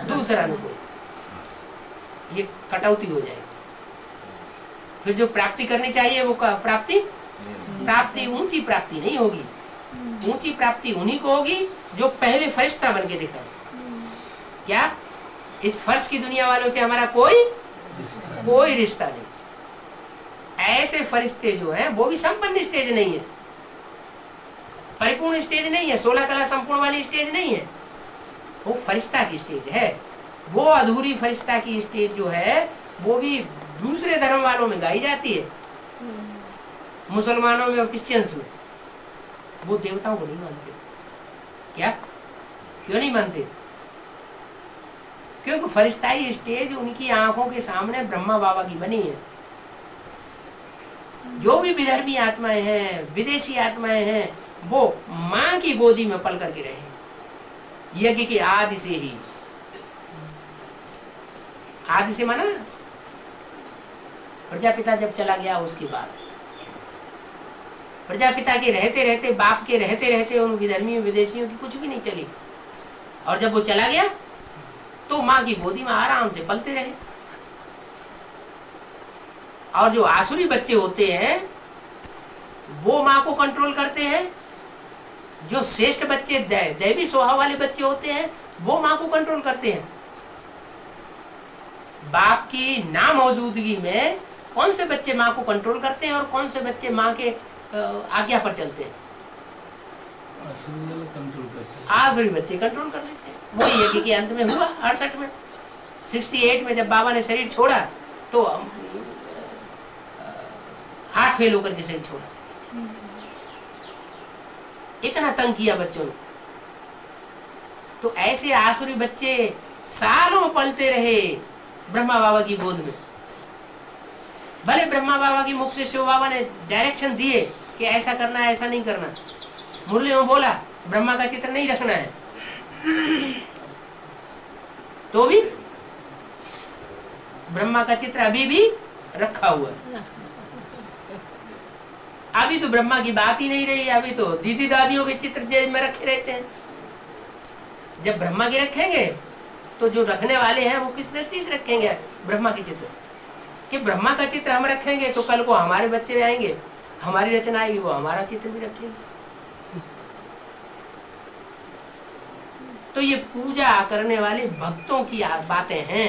दूसरा न कोई, ये कटौती हो जाएगी। फिर जो प्राप्ति करनी चाहिए वो प्राप्ति ऊंची प्राप्ति नहीं होगी। ऊंची प्राप्ति उन्हीं को होगी जो पहले फरिश्ता बन के दिखाए। क्या इस फर्श की दुनिया वालों से हमारा कोई रिश्ता नहीं। ऐसे फरिश्ते जो हैं वो भी संपन्न स्टेज नहीं है, परिपूर्ण स्टेज नहीं है, 16 कला संपूर्ण वाली स्टेज नहीं है। वो फरिश्ता की स्टेज है। वो अधूरी फरिश्ता की स्टेज जो है वो भी दूसरे धर्म वालों में गाई जाती है, मुसलमानों में और क्रिश्चियंस में। वो देवताओं को नहीं मानते। क्या क्यों नहीं मानते? क्योंकि फरिश्ताई स्टेज उनकी आंखों के सामने ब्रह्मा बाबा की बनी है। जो भी विधर्मी आत्माएं हैं, विदेशी आत्माएं हैं, वो माँ की गोदी में पल करके रहे। यज्ञ के आदि से ही, आदि से माना प्रजापिता जब चला गया उसके बाद, प्रजापिता के रहते रहते, बाप के रहते रहते उन विधर्मियों विदेशियों की कुछ भी नहीं चली। और जब वो चला गया तो माँ की गोदी में आराम से पलते रहे। और जो आसुरी बच्चे होते हैं वो माँ को कंट्रोल करते हैं। जो श्रेष्ठ बच्चे, दैवी स्वभाव वाले बच्चे होते हैं वो माँ को कंट्रोल करते हैं। बाप की ना मौजूदगी में कौन से बच्चे माँ को कंट्रोल करते हैं और कौन से बच्चे माँ के आज्ञा पर चलते हैं? कंट्रोल करते हैं। आसुरी बच्चे कंट्रोल कर लेते हैं। वही यज्ञ के अंत में हुआ 68 में, 68 में जब बाबा ने शरीर छोड़ा तो हार्ट फेल होकर के शरीर छोड़ा। इतना तंग किया बच्चों ने। तो ऐसे आसुरी बच्चे सालों पलते रहे ब्रह्मा बाबा की गोद में। भले ब्रह्मा बाबा की मुख से शिव बाबा ने डायरेक्शन दिए कि ऐसा करना है, ऐसा नहीं करना। मुरली में बोला ब्रह्मा का चित्र नहीं रखना है, तो भी ब्रह्मा का चित्र अभी भी रखा हुआ है। अभी तो ब्रह्मा की बात ही नहीं रही, अभी तो दीदी दादियों के चित्र जेल में रखे रहते हैं। जब ब्रह्मा के रखेंगे तो जो रखने वाले हैं वो किस दृष्टि से रखेंगे ब्रह्मा के चित्र? कि ब्रह्मा का चित्र हम रखेंगे तो कल को हमारे बच्चे आएंगे, हमारी रचना आएगी, वो हमारा चित्र भी रखेंगे। तो ये पूजा करने वाले भक्तों की बातें हैं।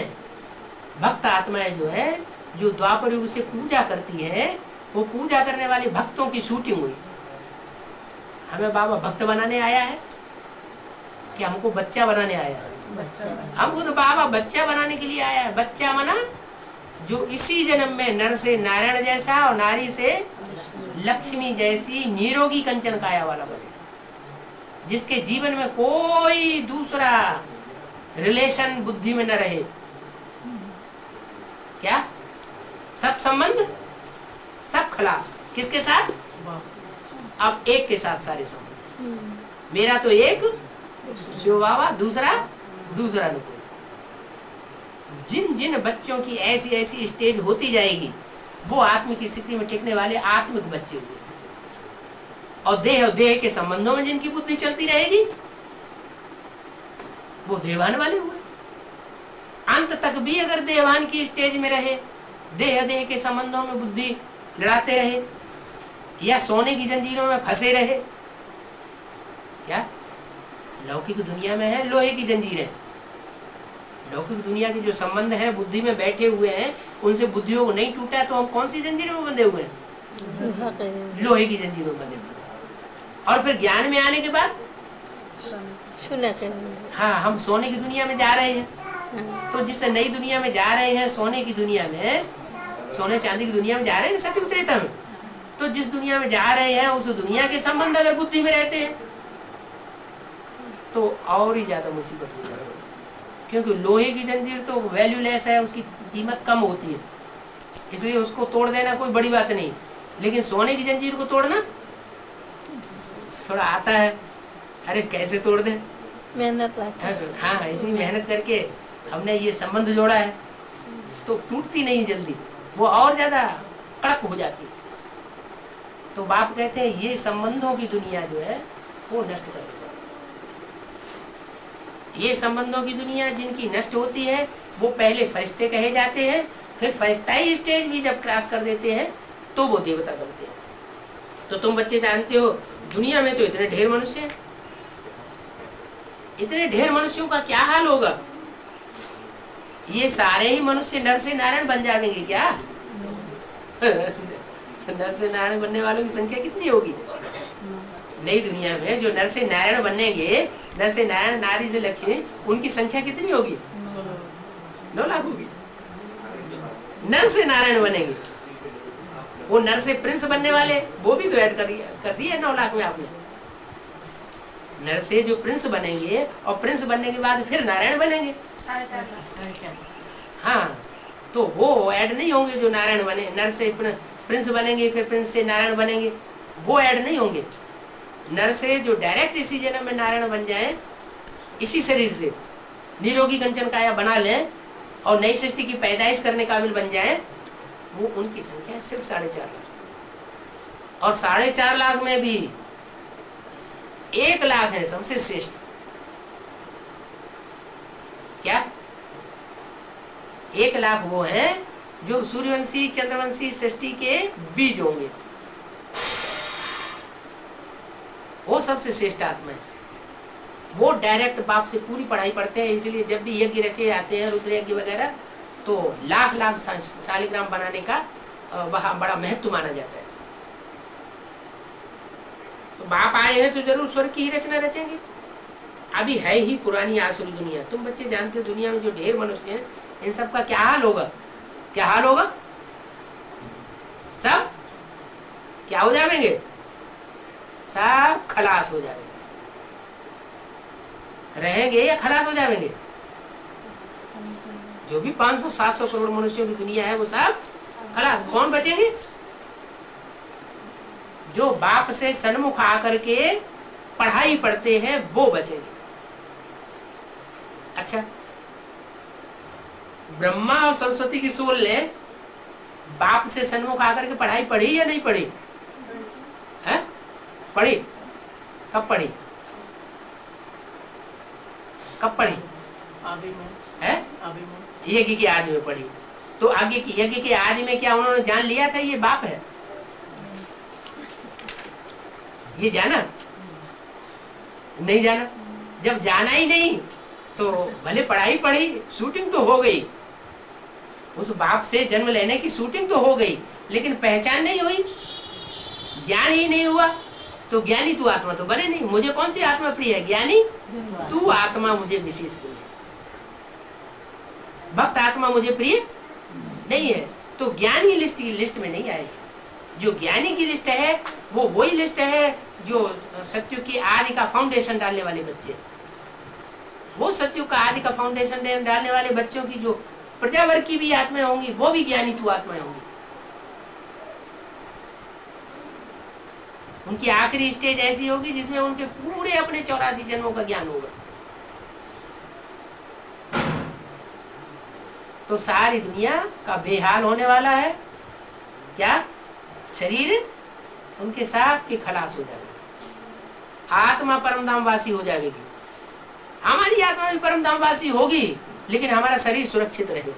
भक्त आत्माएं जो है, जो द्वापर युग से पूजा करती है, वो पूजा करने वाले भक्तों की शूटिंग हुई। हमें बाबा भक्त बनाने आया है कि हमको बच्चा बनाने आया है? हमको तो बाबा बच्चा बनाने के लिए आया है। बच्चा मना जो इसी जन्म में नर से नारायण जैसा और नारी से लक्ष्मी जैसी निरोगी कंचन काया वाला बने, जिसके जीवन में कोई दूसरा रिलेशन बुद्धि में न रहे। क्या? सब संबंध, सब खलास। किसके साथ? अब एक के साथ सारे संबंध। मेरा तो एक शिव बाबा, दूसरा न कोई। जिन जिन बच्चों की ऐसी ऐसी स्टेज होती जाएगी, वो आत्मिक स्थिति में टिकने वाले आत्मिक बच्चे हुए। और देह के संबंधों में जिनकी बुद्धि चलती रहेगी, वो देवान वाले हुए। अंत तक भी अगर देवान की स्टेज में रहे, देह के संबंधों में बुद्धि लड़ाते रहे, या सोने की जंजीरों में फंसे रहे, क्या लौकिक दुनिया में है लोहे की जंजीरें। लौकिक दुनिया के जो संबंध हैं बुद्धि में बैठे हुए हैं, उनसे बुद्धियों को नहीं टूटा, तो हम कौन सी जंजीरों में बंधे हुए हैं? लोहे की जंजीरों में बंधे हुए। और फिर ज्ञान में आने के बाद हाँ, हम सोने की दुनिया में जा रहे हैं। तो जिस नई दुनिया में जा रहे हैं, सोने की दुनिया में, सोने चांदी की दुनिया में जा रहे हैं, सत्य त्रेता में, तो जिस दुनिया में जा रहे हैं उस दुनिया के संबंध अगर बुद्धि में रहते हैं तो और ही ज्यादा मुसीबत हो जाती है। क्योंकि लोहे की जंजीर तो वैल्यूलेस है, उसकी कीमत कम होती है, इसलिए उसको तोड़ देना कोई बड़ी बात नहीं। लेकिन सोने की जंजीर को तोड़ना थोड़ा आता है। अरे कैसे तोड़ दे, मेहनत लगती। हाँ, इतनी मेहनत करके हमने ये संबंध जोड़ा है, तो टूटती नहीं जल्दी, वो और ज्यादा कड़क हो जाती है। तो बाप कहते हैं ये संबंधों की दुनिया जो है वो नष्ट कर देता है। ये संबंधों की दुनिया जिनकी नष्ट होती है, वो पहले फरिश्ते कहे जाते हैं, फिर फरिश्ताई स्टेज भी जब क्रॉस कर देते हैं तो वो देवता बनते हैं। तो तुम बच्चे जानते हो दुनिया में तो इतने ढेर मनुष्य हैं, इतने ढेर मनुष्यों का क्या हाल होगा? ये सारे ही मनुष्य नर से नारायण बन जाएंगे क्या? नर से नारायण बनने वालों की संख्या कितनी होगी नई दुनिया में? जो नर से नारायण बनेंगे, नर से नारायण, नारी से लक्ष्मी, उनकी संख्या कितनी होगी? 9 लाख होगी। नर से नारायण बनेंगे, वो नर से प्रिंस बनने वाले, वो भी तो ऐड कर दिया 9 लाख में आपने। नर से जो प्रिंस बनेंगे और प्रिंस बनने के बाद फिर नारायण बनेंगे, हाँ, तो वो ऐड नहीं होंगे जो नारायण बने। नर से प्रिंस बनेंगे, फिर प्रिंस से नारायण बनेंगे, वो ऐड नहीं होंगे। नर से जो डायरेक्ट इसी जन्म में नारायण बन जाए, इसी शरीर से निरोगी कंचन काया बना लें और नई सृष्टि की पैदाइश करने काबिल बन जाए, वो उनकी संख्या है सिर्फ 4.5 लाख। और 4.5 लाख में भी 1 लाख है सबसे श्रेष्ठ। क्या 1 लाख वो है जो सूर्यवंशी चंद्रवंशी सृष्टि के बीज होंगे, वो सबसे श्रेष्ठ आत्मा है। वो डायरेक्ट बाप से पूरी पढ़ाई पढ़ते हैं, इसलिए जब भी यज्ञ रचे जाते हैं, रुद्र यज्ञ वगैरह, तो लाख लाख शालिग्राम बनाने का वहाँ बड़ा महत्व माना जाता है। तो बाप आए हैं तो जरूर स्वर्ग की ही रचना रचेंगे। अभी है ही पुरानी आसुरी दुनिया। तुम बच्चे जानते हो दुनिया में जो ढेर मनुष्य हैं इन सब का क्या हाल होगा? क्या हाल होगा? सब क्या हो जाएंगे? सब खलास हो जाएंगे। रहेंगे या खलास हो जाएंगे? जो भी 500-700 करोड़ मनुष्यों की दुनिया है वो सब खलास। कौन बचेंगे? जो बाप से सन्मुख आकर के पढ़ाई पढ़ते हैं वो बचेंगे। अच्छा, ब्रह्मा और सरस्वती की सोल ने बाप से सन्मुख आकर के पढ़ाई पढ़ी या नहीं पढ़ी? है? पढ़ी। कब पढ़ी? कब पढ़ी? आदि में है? आदि में यज्ञ के आदि में पढ़ी। तो आगे की यज्ञ के आदि में क्या उन्होंने जान लिया था ये बाप है? ये जाना? नहीं जाना। जब जाना ही नहीं तो भले पढ़ाई पढ़ी, शूटिंग तो हो गई, उस बाप से जन्म लेने की शूटिंग तो हो गई, लेकिन पहचान नहीं हुई, ज्ञान ही नहीं हुआ। तो ज्ञानी तू आत्मा तो बने नहीं। मुझे कौन सी आत्मा प्रिय है? ज्ञानी तू आत्मा मुझे विशेष प्रिय है। भक्त आत्मा मुझे प्रिय नहीं है। तो ज्ञानी लिस्ट में नहीं आए। जो ज्ञानी की लिस्ट है वो वही लिस्ट है जो सत्युग की आदि का फाउंडेशन डालने वाले बच्चे। वो सत्युग का आदि का फाउंडेशन डालने वाले बच्चों की जो प्रजावर्ग की भी आत्माएं होंगी वो भी ज्ञानी तू आत्माएं होंगी। उनकी आखिरी स्टेज ऐसी होगी जिसमें उनके पूरे अपने 84 जन्मों का ज्ञान होगा। तो सारी दुनिया का बेहाल होने वाला है। क्या? शरीर उनके साथ के खलास हो जाएगा। आत्मा परमधाम वासी हो जाएगी। हमारी आत्मा भी परमधाम वासी होगी, लेकिन हमारा शरीर सुरक्षित रहेगा।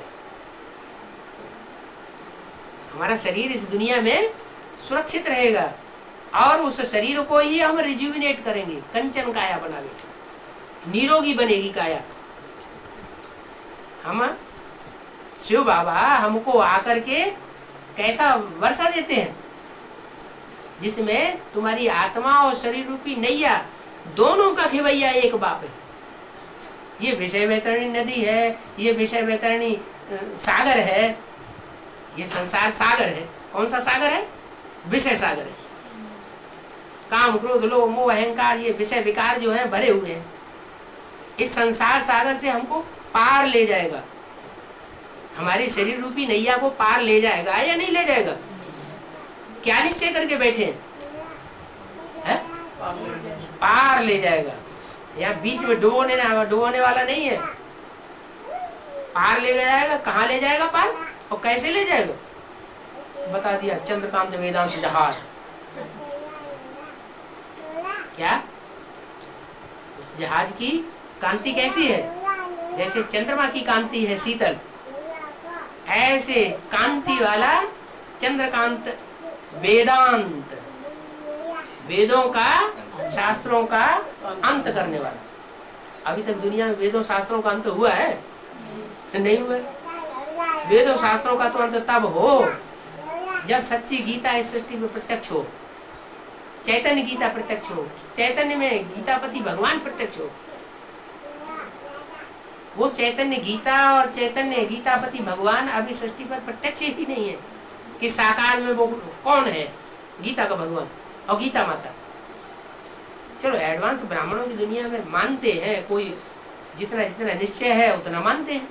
हमारा शरीर इस दुनिया में सुरक्षित रहेगा और उस शरीर को ही हम रिज्यूविनेट करेंगे, कंचन काया बनाएंगे, निरोगी बनेगी काया। हम शिव बाबा हमको आकर के कैसा वर्षा देते हैं जिसमें तुम्हारी आत्मा और शरीर रूपी नैया दोनों का खेवैया एक बाप है। ये विषय वैतरणी नदी है, ये विषय वैतरणी सागर है, ये संसार सागर है। कौन सा सागर है? विषय सागर है। काम क्रोध लोभ मोह अहंकार ये विषय विकार जो है भरे हुए हैं। इस संसार सागर से हमको पार ले जाएगा, हमारे शरीर रूपी नैया को पार ले जाएगा या नहीं ले जाएगा? क्या निश्चय करके बैठे हैं? पार ले जाएगा। या बीच में डुबोने वाला नहीं है। पार ले जाएगा। कहाँ ले जाएगा पार और कैसे ले जाएगा? बता दिया, चंद्रकांत वेदांत जहाज। क्या? उस जहाज की कांति कैसी है? जैसे चंद्रमा की कांति है शीतल, ऐसे कांति वाला चंद्रकांत वेदांत, वेदों का शास्त्रों का अंत करने वाला। अभी तक दुनिया में वेदों शास्त्रों का अंत हुआ है? नहीं हुआ। वेदों शास्त्रों का तो अंत तब हो जब सच्ची गीता इस सृष्टि में प्रत्यक्ष हो, चैतन्य गीता प्रत्यक्ष हो, चैतन्य में गीतापति भगवान प्रत्यक्ष हो। वो चैतन्य गीता और चैतन्य गीतापति भगवान अभी सृष्टि पर प्रत्यक्ष ही नहीं है कि साकार में वो कौन है, गीता का भगवान और गीता माता। चलो एडवांस ब्राह्मणों की दुनिया में मानते हैं, कोई जितना जितना निश्चय है उतना मानते हैं।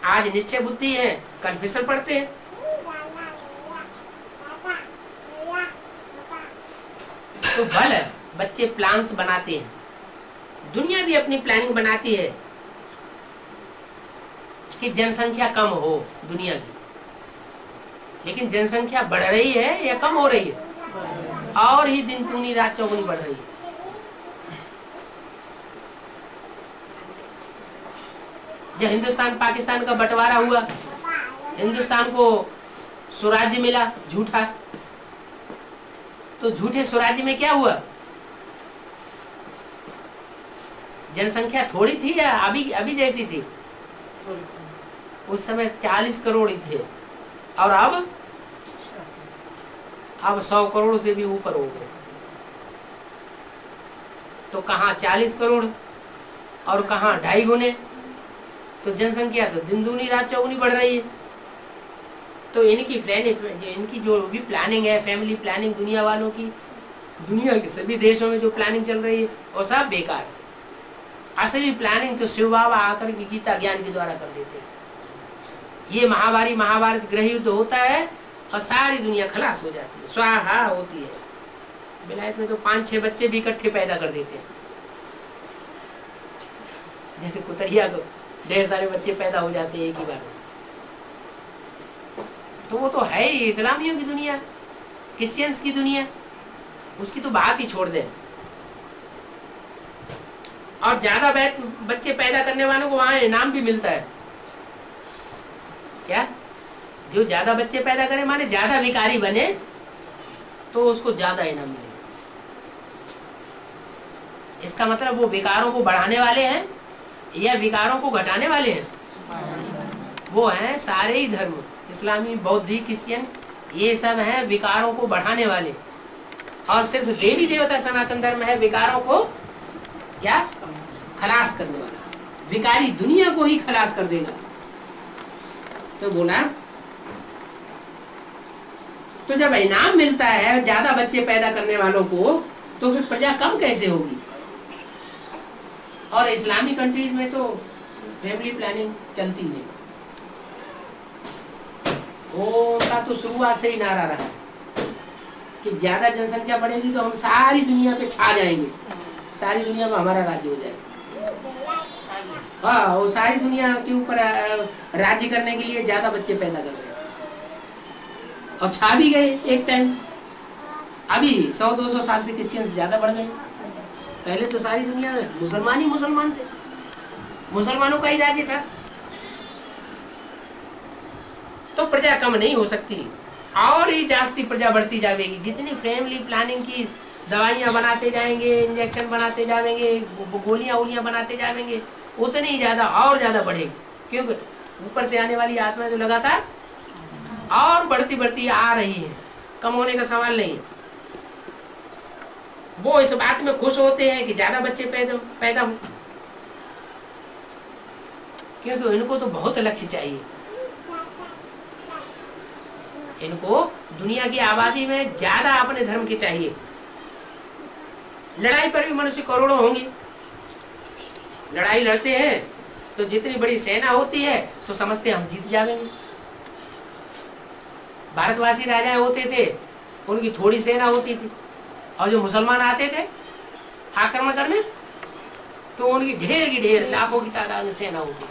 आज निश्चय बुद्धि है, कल फिसल पड़ते हैं। तो भल है, बच्चे प्लान्स बनाते हैं, दुनिया भी अपनी प्लानिंग बनाती है कि जनसंख्या कम हो दुनिया की, लेकिन जनसंख्या बढ़ रही है या कम हो रही है? और ही दिन दूनी रात चौगुनी बढ़ रही है। जब हिंदुस्तान पाकिस्तान का बंटवारा हुआ, हिंदुस्तान को स्वराज्य मिला झूठा, तो झूठे स्वराज्य में क्या हुआ? जनसंख्या थोड़ी थी या अभी जैसी थी? उस समय 40 करोड़ ही थे और अब अब 100 करोड़ से भी ऊपर हो गए। तो कहाँ 40 करोड़ और कहाँ 2.5 गुने। तो जनसंख्या तो दिन दूनी रात चौगुनी बढ़ रही है। तो इनकी जो भी प्लानिंग है, फैमिली प्लानिंग दुनिया वालों की, दुनिया के सभी देशों में जो प्लानिंग चल रही है वो सब बेकार। असली प्लानिंग तो शिव बाबा आकर के गीता ज्ञान के द्वारा कर देते हैं। ये महाभारत गृह युद्ध होता है और सारी दुनिया खलास हो जाती है, स्वाहा होती है। विलायत में तो 5-6 बच्चे भी इकट्ठे पैदा कर देते हैं। जैसे कुतरिया को ढेर सारे बच्चे पैदा हो जाते हैं एक ही बार में। तो वो तो है ही इस्लामियों की दुनिया, क्रिश्चियंस की दुनिया, उसकी तो बात ही छोड़ दें। और ज्यादा बच्चे पैदा करने वालों को वहां इनाम भी मिलता है। क्या? जो ज्यादा बच्चे पैदा करे माने ज्यादा विकारी बने तो उसको ज्यादा इनाम मिलेगा। इसका मतलब वो विकारों को बढ़ाने वाले हैं या विकारों को घटाने वाले हैं? वो हैं सारे ही धर्म, इस्लामी, बौद्धिक, क्रिश्चियन, ये सब हैं विकारों को बढ़ाने वाले। और सिर्फ देवी देवता सनातन धर्म है विकारों को क्या खलास करने वाला, विकारी दुनिया को ही खलास कर देगा। तो बोला तो जब इनाम मिलता है ज्यादा बच्चे पैदा करने वालों को, तो फिर प्रजा कम कैसे होगी? और इस्लामी कंट्रीज में तो फैमिली प्लानिंग चलती ही नहीं। वो उनका तो शुरुआत से ही नारा रहा कि ज्यादा जनसंख्या बढ़ेगी तो हम सारी दुनिया पे छा जाएंगे, सारी दुनिया में हमारा राज्य हो जाएगा। हाँ, वो सारी दुनिया के ऊपर राज्य करने के लिए ज्यादा बच्चे पैदा कर रहे हैं और छा भी गए एक टाइम। अभी 100-200 साल से क्रिश्चियंस ज्यादा बढ़ गए। पहले तो सारी दुनिया में मुसलमान ही मुसलमान थे, मुसलमानों का ही राज्य था। तो प्रजा कम नहीं हो सकती, और ही जास्ती प्रजा बढ़ती जाएगी। जितनी फैमिली प्लानिंग की दवाइयां बनाते जाएंगे, इंजेक्शन बनाते जाएंगे, गोलियां बनाते जाएंगे, उतनी ही ज्यादा और ज्यादा बढ़ेगी। क्योंकि ऊपर से आने वाली आत्माएं तो लगातार और बढ़ती बढ़ती आ रही है, कम होने का सवाल नहीं है। वो इस बात में खुश होते हैं कि ज्यादा बच्चे पैदा हो, क्योंकि इनको तो बहुत लक्ष्य चाहिए। इनको दुनिया की आबादी में ज्यादा अपने धर्म के चाहिए। लड़ाई पर भी मनुष्य करोड़ों होंगे, लड़ाई लड़ते हैं तो जितनी बड़ी सेना होती है तो समझते हैं हम जीत जाएंगे। भारतवासी राजा होते थे, उनकी थोड़ी सेना होती थी, और जो मुसलमान आते थे आक्रमण करने तो उनकी ढेर की ढेर लाखों की तादाद में सेना होती थी।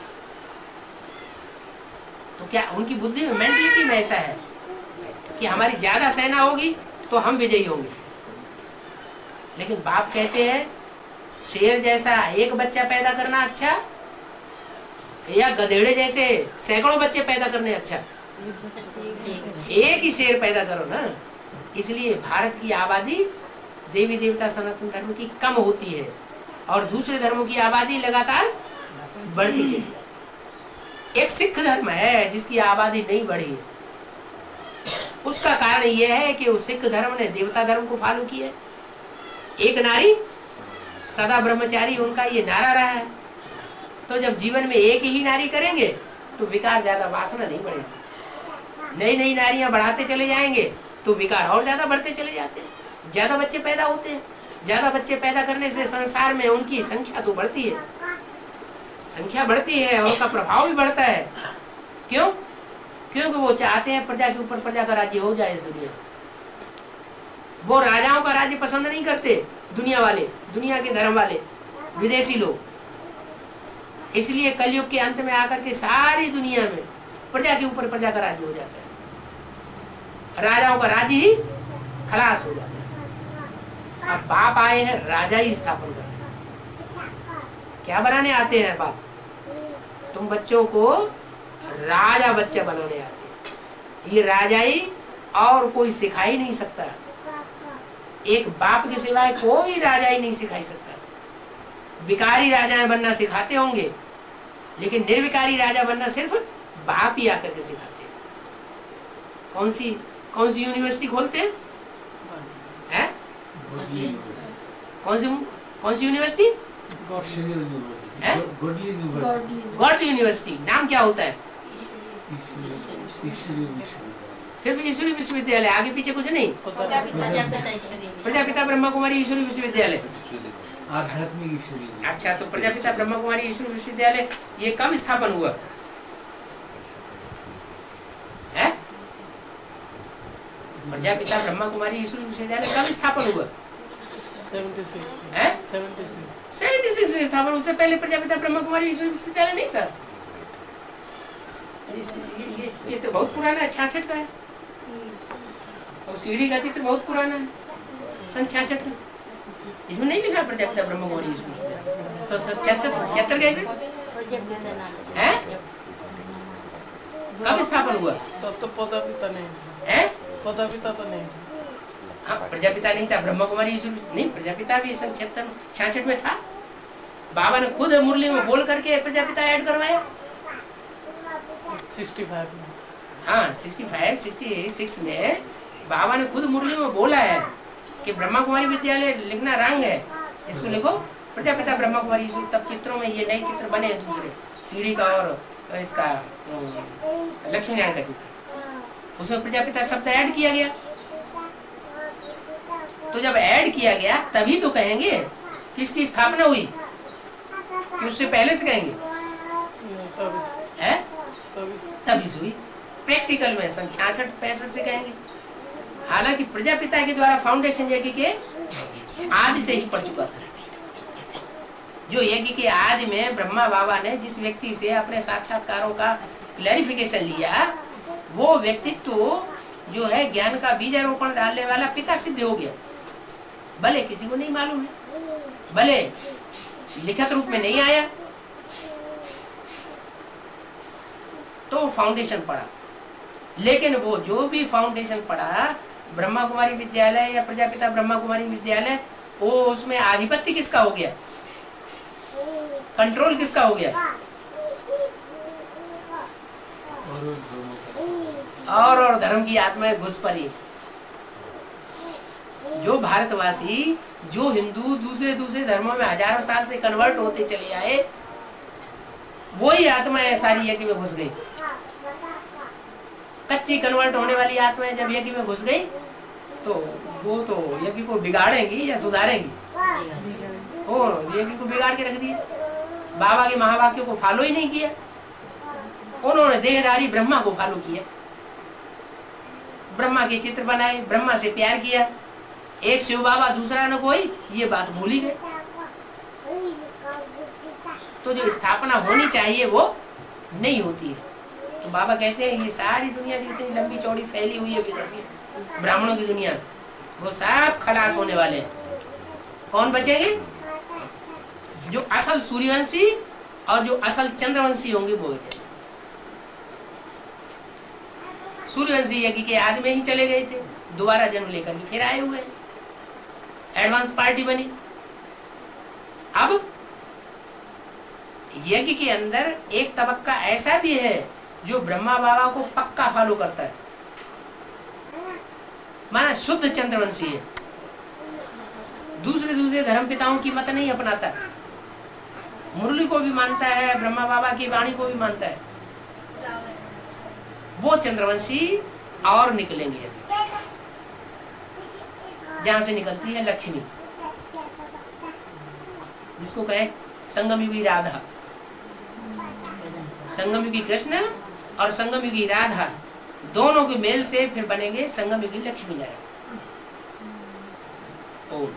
तो क्या उनकी बुद्धि में, मेंटलिटी में ऐसा है कि हमारी ज्यादा सेना होगी तो हम विजयी होंगे। लेकिन बाप कहते हैं शेर जैसा एक बच्चा पैदा करना अच्छा या गधेड़े जैसे सैकड़ों बच्चे पैदा करने अच्छा? एक ही शेर पैदा करो ना। इसलिए भारत की आबादी देवी देवता सनातन धर्म की कम होती है और दूसरे धर्मों की आबादी लगातार बढ़ती चली जाती। एक सिख धर्म है जिसकी आबादी नहीं बढ़ी है। उसका कारण यह है कि उस सिख धर्म ने देवता धर्म को फॉलो किया। एक नारी सदा ब्रह्मचारी, उनका ये नारा रहा है। तो जब जीवन में एक ही नारी करेंगे तो विकार ज्यादा, वासना नहीं बढ़ेगी। नई नई नारियां बढ़ाते चले जाएंगे तो विकार और ज्यादा बढ़ते चले जाते हैं। ज्यादा बच्चे पैदा होते हैं, ज्यादा बच्चे पैदा करने से संसार में उनकी संख्या तो बढ़ती है, संख्या बढ़ती है और उनका प्रभाव भी बढ़ता है। क्यों? क्योंकि वो चाहते हैं प्रजा के ऊपर प्रजा का राज्य हो जाए इस दुनिया में। वो राजाओं का राज्य पसंद नहीं करते दुनिया वाले, दुनिया के धर्म वाले, विदेशी लोग। इसलिए कलयुग के अंत में आकर के सारी दुनिया में प्रजा के ऊपर प्रजा का राज्य हो जाता है, राजाओं का राज्य ही खलास हो जाता है। अब बाप आए हैं राजा ही स्थापन करने। क्या बनाने आते हैं बाप? तुम बच्चों को राजा बच्चा बनाने आते हैं। ये राजाई और कोई सिखा ही नहीं सकता। एक बाप के सिवाय कोई राजा ही नहीं सिखा सकता। विकारी राजाएं बनना सिखाते होंगे, लेकिन निर्विकारी राजा बनना सिर्फ बाप ही आकर के सिखाते हैं। कौन सी यूनिवर्सिटी खोलते हैं? कौन सी यूनिवर्सिटी? Godly university. नाम क्या होता है? सिर्फ ईश्वरी विश्वविद्यालय, आगे पीछे कुछ नहीं। प्रजापिता ब्रह्मा कुमारी ईश्वरी विश्वविद्यालय, आध्यात्मिक ईश्वरी। अच्छा, तो प्रजापिता ब्रह्मा कुमारी ईश्वरी विश्वविद्यालय ये कब स्थापन हुआ है? प्रजापिता ब्रह्मा कुमारी ईश्वरी विश्वविद्यालय कब स्थापन हुआ? 76 में स्थापन। उससे पहले प्रजापिता ब्रह्मा कुमारी ईश्वरी विश्वविद्यालय नहीं था। ये चित्र बहुत पुराना है, 66 का है, और सीढ़ी का चित्र बहुत पुराना है, सन 66 में। इसमें नहीं लिखा प्रजापिता ब्रह्मा कुमारी ईश्वरी विश्वविद्यालय। 76 कैसे है? कब स्थापन हुआ? तो प्रजापिता नहीं है, प्रजापिता तो नहीं। हाँ, प्रजापिता नहीं था, ब्रह्मा कुमारी ईश्वरी नहीं, प्रजापिता भी सन 66 में था। बाबा ने खुद मुरली में बोल करके प्रजापिता ऐड करवाया। 65 में, हाँ 66 में बाबा ने खुद मुरली में बोला है कि ब्रह्मा कुमारी विद्यालय लिखना रंग है, इसको लिखो प्रजापिता ब्रह्मा कुमारी ईश्वरी। तब चित्रों में ये नए चित्र बने दूसरे, सीढ़ी का और इसका लक्ष्मी नारायण का चित्र, उसमें प्रजापिता शब्द ऐड किया गया। तो जब ऐड किया गया तभी तो कहेंगे किसकी स्थापना हुई, कि उससे पहले से कहेंगे है? तभी से हुई। प्रैक्टिकल में सन 66-65 से कहेंगे। हालांकि प्रजापिता के द्वारा फाउंडेशन यज्ञ के आदि से ही पड़ चुका था। जो यज्ञ के आदि में ब्रह्मा बाबा ने जिस व्यक्ति से अपने साक्षात्कारों का क्लैरिफिकेशन लिया, वो व्यक्तित्व जो है ज्ञान का बीजारोपण डालने वाला पिता सिद्ध हो गया। भले किसी को नहीं मालूम है, भले लिखित रूप में नहीं आया, तो फाउंडेशन पड़ा। लेकिन वो जो भी फाउंडेशन पड़ा, ब्रह्मा कुमारी विद्यालय या प्रजापिता ब्रह्मा कुमारी विद्यालय, वो उसमें आधिपत्य किसका हो गया, कंट्रोल किसका हो गया? और धर्म की आत्माएं घुस पड़ी। जो भारतवासी, जो हिंदू दूसरे धर्मों में हजारों साल से कन्वर्ट होते चले आए, वही आत्माएं सारी यज्ञ में घुस गई। कच्ची कन्वर्ट होने वाली आत्माएं जब यज्ञ में घुस गई तो वो तो यज्ञ को बिगाड़ेंगी या सुधारेंगी? ओ, यज्ञ को बिगाड़ के रख दिया। बाबा के महावाक्यों को फॉलो ही नहीं किया, उन्होंने देहधारी ब्रह्मा को फॉलो किया। ब्रह्मा के चित्र बनाए, ब्रह्मा से प्यार किया, एक शिव बाबा दूसरा न कोई, ये बात भूल ही गए। तो जो स्थापना होनी चाहिए वो नहीं होती है। तो बाबा कहते हैं ये सारी दुनिया की इतनी लंबी चौड़ी फैली हुई है ब्राह्मणों की दुनिया, वो सब खलास होने वाले हैं। कौन बचेंगे? जो असल सूर्यवंशी और जो असल चंद्रवंशी होंगे वो बचेंगे। सूर्यवंशी यज्ञ के आदि में ही चले गए थे, दोबारा जन्म लेकर के फिर आए हुए, एडवांस पार्टी बनी। अब यज्ञ के अंदर एक तबक्का ऐसा भी है जो ब्रह्मा बाबा को पक्का फॉलो करता है, माना शुद्ध चंद्रवंशी है, दूसरे धर्म पिताओं की मत नहीं अपनाता, मुरली को भी मानता है, ब्रह्मा बाबा की वाणी को भी मानता है। वो चंद्रवंशी और निकलेंगे अभी, जहां से निकलती है लक्ष्मी, जिसको कहे संगम युगी राधा, संगम युगी कृष्ण और संगम युगी राधा, दोनों के मेल से फिर बनेंगे संगम युगी लक्ष्मी नारायण। ओम।